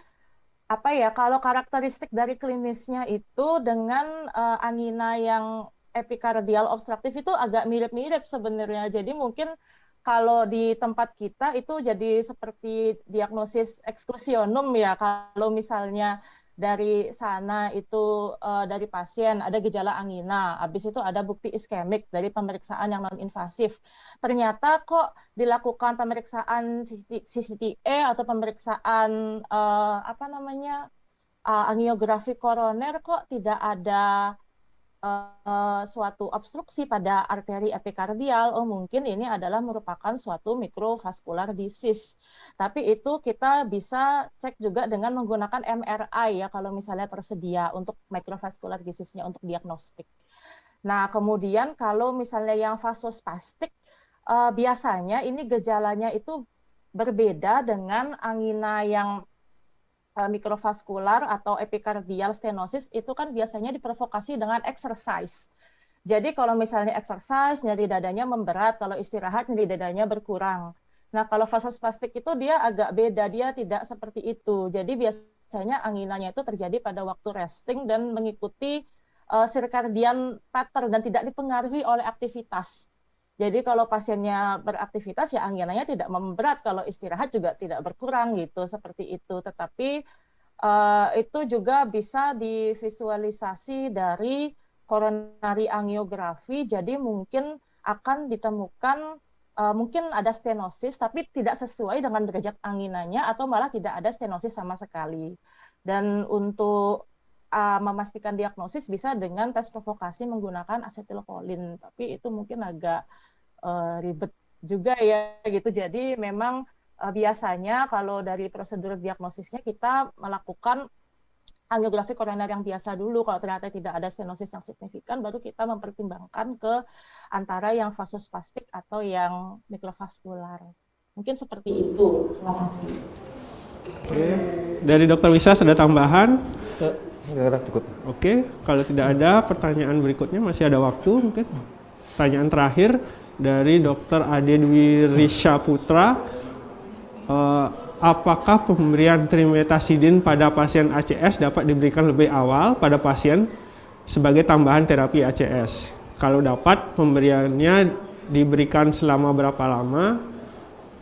kalau karakteristik dari klinisnya itu dengan angina yang epikardial obstruktif itu agak mirip-mirip sebenarnya. Jadi mungkin kalau di tempat kita itu jadi seperti diagnosis eksklusionum ya. Kalau misalnya dari sana itu dari pasien ada gejala angina, habis itu ada bukti iskemik dari pemeriksaan yang non-invasif. Ternyata kok dilakukan pemeriksaan CCTA atau pemeriksaan angiografi koroner kok tidak ada suatu obstruksi pada arteri epikardial. Oh, mungkin ini adalah merupakan suatu microvascular disease. Tapi itu kita bisa cek juga dengan menggunakan MRI ya kalau misalnya tersedia untuk microvascular disease-nya untuk diagnostik. Nah, kemudian kalau misalnya yang vasospastik, biasanya ini gejalanya itu berbeda dengan angina yang mikrovaskular atau epikardial stenosis itu kan biasanya diprovokasi dengan exercise. Jadi kalau misalnya exercise, nyeri dadanya memberat, kalau istirahat nyeri dadanya berkurang. Nah kalau vasospastik itu dia agak beda, dia tidak seperti itu. Jadi biasanya anginanya itu terjadi pada waktu resting dan mengikuti circadian pattern dan tidak dipengaruhi oleh aktivitas. Jadi kalau pasiennya beraktivitas ya anginanya tidak memberat, kalau istirahat juga tidak berkurang gitu, seperti itu. Tetapi itu juga bisa divisualisasi dari coronary angiografi, jadi mungkin akan ditemukan mungkin ada stenosis tapi tidak sesuai dengan derajat anginanya atau malah tidak ada stenosis sama sekali. Dan untuk memastikan diagnosis bisa dengan tes provokasi menggunakan asetilkolin, tapi itu mungkin agak ribet juga ya gitu. Jadi memang biasanya kalau dari prosedur diagnosisnya kita melakukan angiografi koroner yang biasa dulu. Kalau ternyata tidak ada stenosis yang signifikan, baru kita mempertimbangkan ke antara yang vasospastik atau yang mikrovaskular. Mungkin seperti itu. Terima kasih. Oke, dari Dr. Wisa ada tambahan? Cukup. Oke, kalau tidak ada pertanyaan berikutnya masih ada waktu mungkin. Pertanyaan terakhir dari Dr. Ade Dwi Risha Putra. apakah pemberian trimetazidin pada pasien ACS dapat diberikan lebih awal pada pasien sebagai tambahan terapi ACS? Kalau dapat, pemberiannya diberikan selama berapa lama?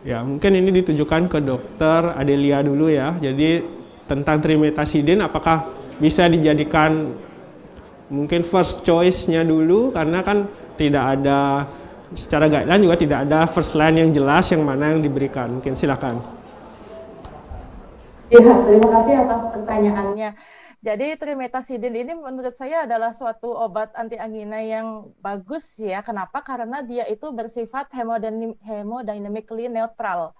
Ya, mungkin ini ditujukan ke Dokter Adelia dulu ya. Jadi tentang trimetazidin, apakah bisa dijadikan mungkin first choice-nya dulu, karena kan tidak ada secara guideline juga tidak ada first line yang jelas yang mana yang diberikan. Mungkin silakan. Ya, terima kasih atas pertanyaannya. Jadi trimetazidin ini menurut saya adalah suatu obat anti angina yang bagus ya. Kenapa? Karena dia itu bersifat hemodynamically neutral.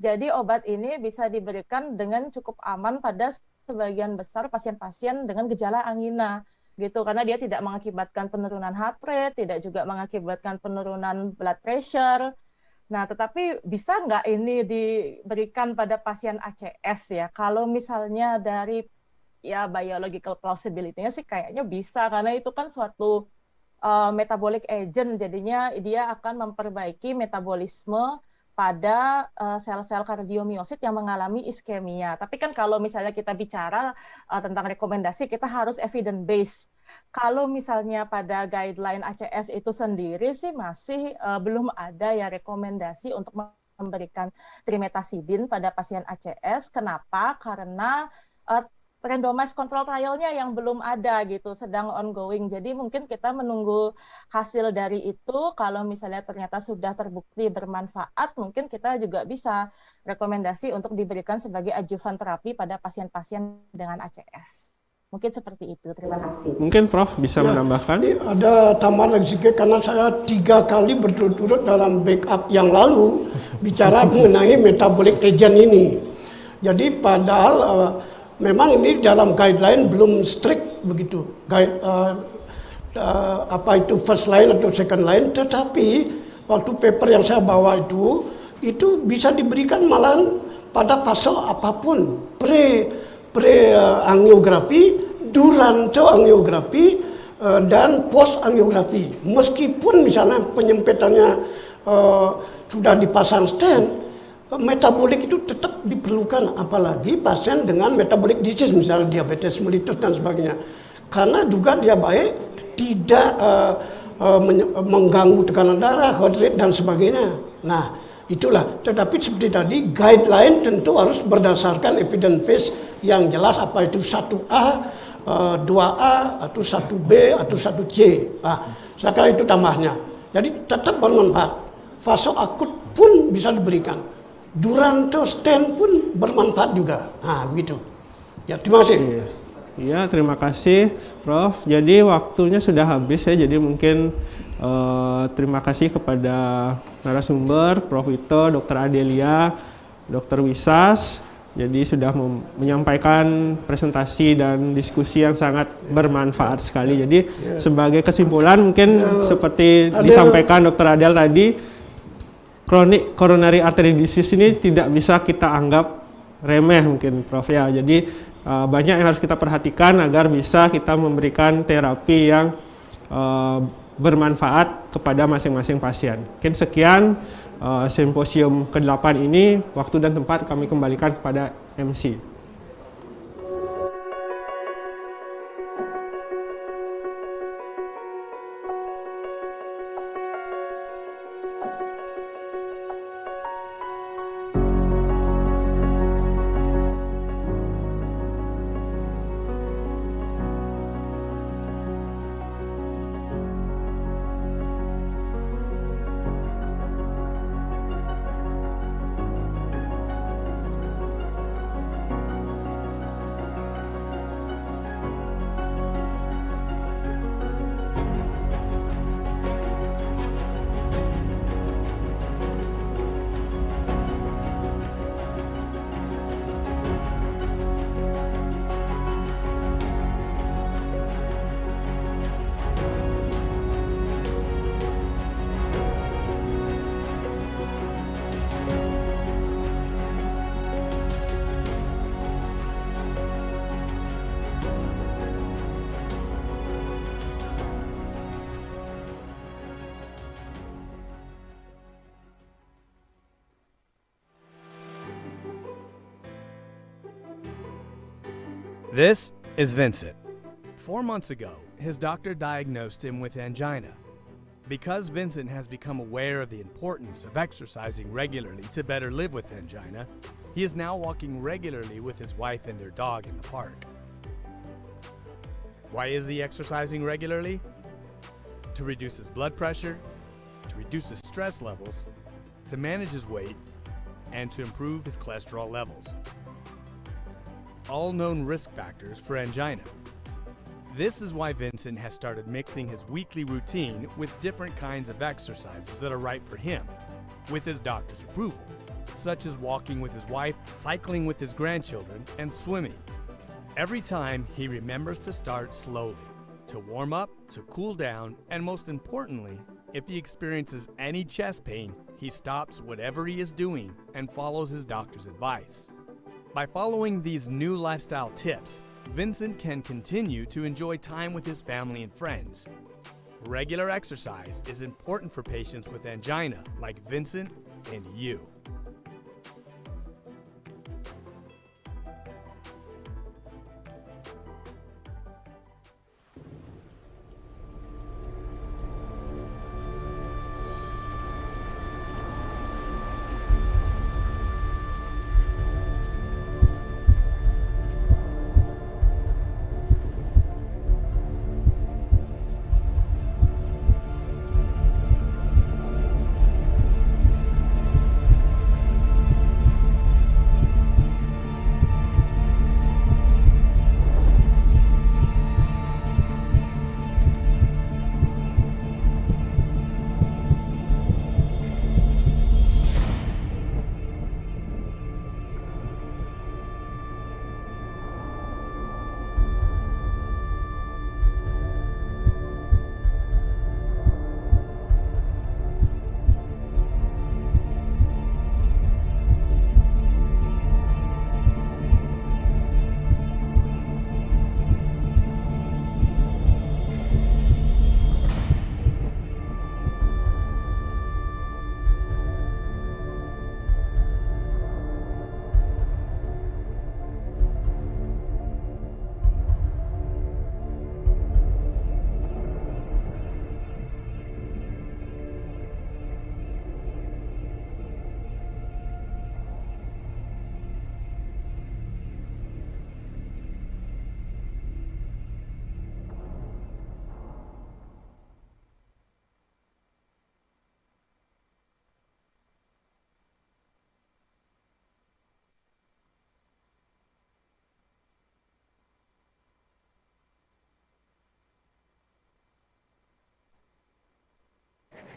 Jadi obat ini bisa diberikan dengan cukup aman pada sebagian besar pasien-pasien dengan gejala angina gitu, karena dia tidak mengakibatkan penurunan heart rate, tidak juga mengakibatkan penurunan blood pressure. Nah, tetapi bisa nggak ini diberikan pada pasien ACS ya? Kalau misalnya dari ya biological plausibility-nya sih kayaknya bisa, karena itu kan suatu metabolic agent, jadinya dia akan memperbaiki metabolisme pada sel-sel kardiomiosit yang mengalami iskemia. Tapi kan kalau misalnya kita bicara tentang rekomendasi, kita harus evidence based. Kalau misalnya pada guideline ACS itu sendiri sih masih belum ada ya rekomendasi untuk memberikan trimetazidin pada pasien ACS. Kenapa? Karena randomized control trial-nya yang belum ada gitu, sedang ongoing. Jadi mungkin kita menunggu hasil dari itu. Kalau misalnya ternyata sudah terbukti bermanfaat, mungkin kita juga bisa rekomendasi untuk diberikan sebagai adjuvan terapi pada pasien-pasien dengan ACS. Mungkin seperti itu. Terima kasih. Mungkin Prof bisa menambahkan? Ada tambahan lagi sedikit, karena saya 3 kali berturut-turut dalam backup yang lalu bicara mengenai metabolic agent ini. Jadi padahal memang ini dalam guideline belum strict begitu, apa itu first line atau second line, tetapi waktu paper yang saya bawa itu bisa diberikan malah pada fase apapun, pre-angiografi, duranto angiografi, dan post angiografi. Meskipun misalnya penyempitannya sudah dipasang stent, metabolik itu tetap diperlukan, apalagi pasien dengan metabolic disease, misalnya diabetes mellitus dan sebagainya. Karena juga dia baik, tidak mengganggu tekanan darah, heart rate dan sebagainya. Nah, itulah. Tetapi seperti tadi, guideline tentu harus berdasarkan evidence base yang jelas, apa itu 1A, 2A, atau 1B, atau 1C. Nah, saya kira itu tambahnya. Jadi tetap bermanfaat. Fase akut pun bisa diberikan. Duranto stent pun bermanfaat juga. Nah, begitu. Ya, terima kasih. Iya, terima kasih Prof. Jadi waktunya sudah habis ya, jadi mungkin terima kasih kepada narasumber, Prof Wito, Dr. Adelia, Dr. Wisas. Jadi sudah menyampaikan presentasi dan diskusi yang sangat bermanfaat sekali. Jadi sebagai kesimpulan mungkin seperti disampaikan Dr. Adel tadi, chronic coronary artery disease ini tidak bisa kita anggap remeh mungkin Prof ya. Jadi banyak yang harus kita perhatikan agar bisa kita memberikan terapi yang bermanfaat kepada masing-masing pasien. Mungkin sekian simposium ke-8 ini, waktu dan tempat kami kembalikan kepada MC. This is Vincent. 4 months ago, his doctor diagnosed him with angina. Because Vincent has become aware of the importance of exercising regularly to better live with angina, he is now walking regularly with his wife and their dog in the park. Why is he exercising regularly? To reduce his blood pressure, to reduce his stress levels, to manage his weight, and to improve his cholesterol levels. All known risk factors for angina. This is why Vincent has started mixing his weekly routine with different kinds of exercises that are right for him, with his doctor's approval, such as walking with his wife, cycling with his grandchildren, and swimming. Every time, he remembers to start slowly, to warm up, to cool down, and most importantly, if he experiences any chest pain, he stops whatever he is doing and follows his doctor's advice. By following these new lifestyle tips, Vincent can continue to enjoy time with his family and friends. Regular exercise is important for patients with angina like Vincent and you.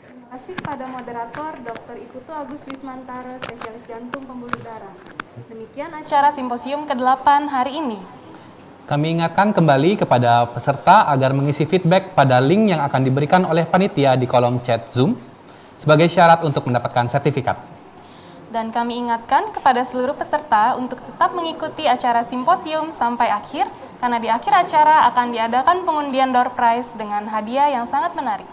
Terima kasih kepada moderator Dr. Ikutu Agus Wismantara, spesialis jantung pembuluh darah. Demikian acara simposium ke-8 hari ini. Kami ingatkan kembali kepada peserta agar mengisi feedback pada link yang akan diberikan oleh panitia di kolom chat Zoom sebagai syarat untuk mendapatkan sertifikat. Dan kami ingatkan kepada seluruh peserta untuk tetap mengikuti acara simposium sampai akhir, karena di akhir acara akan diadakan pengundian door prize dengan hadiah yang sangat menarik.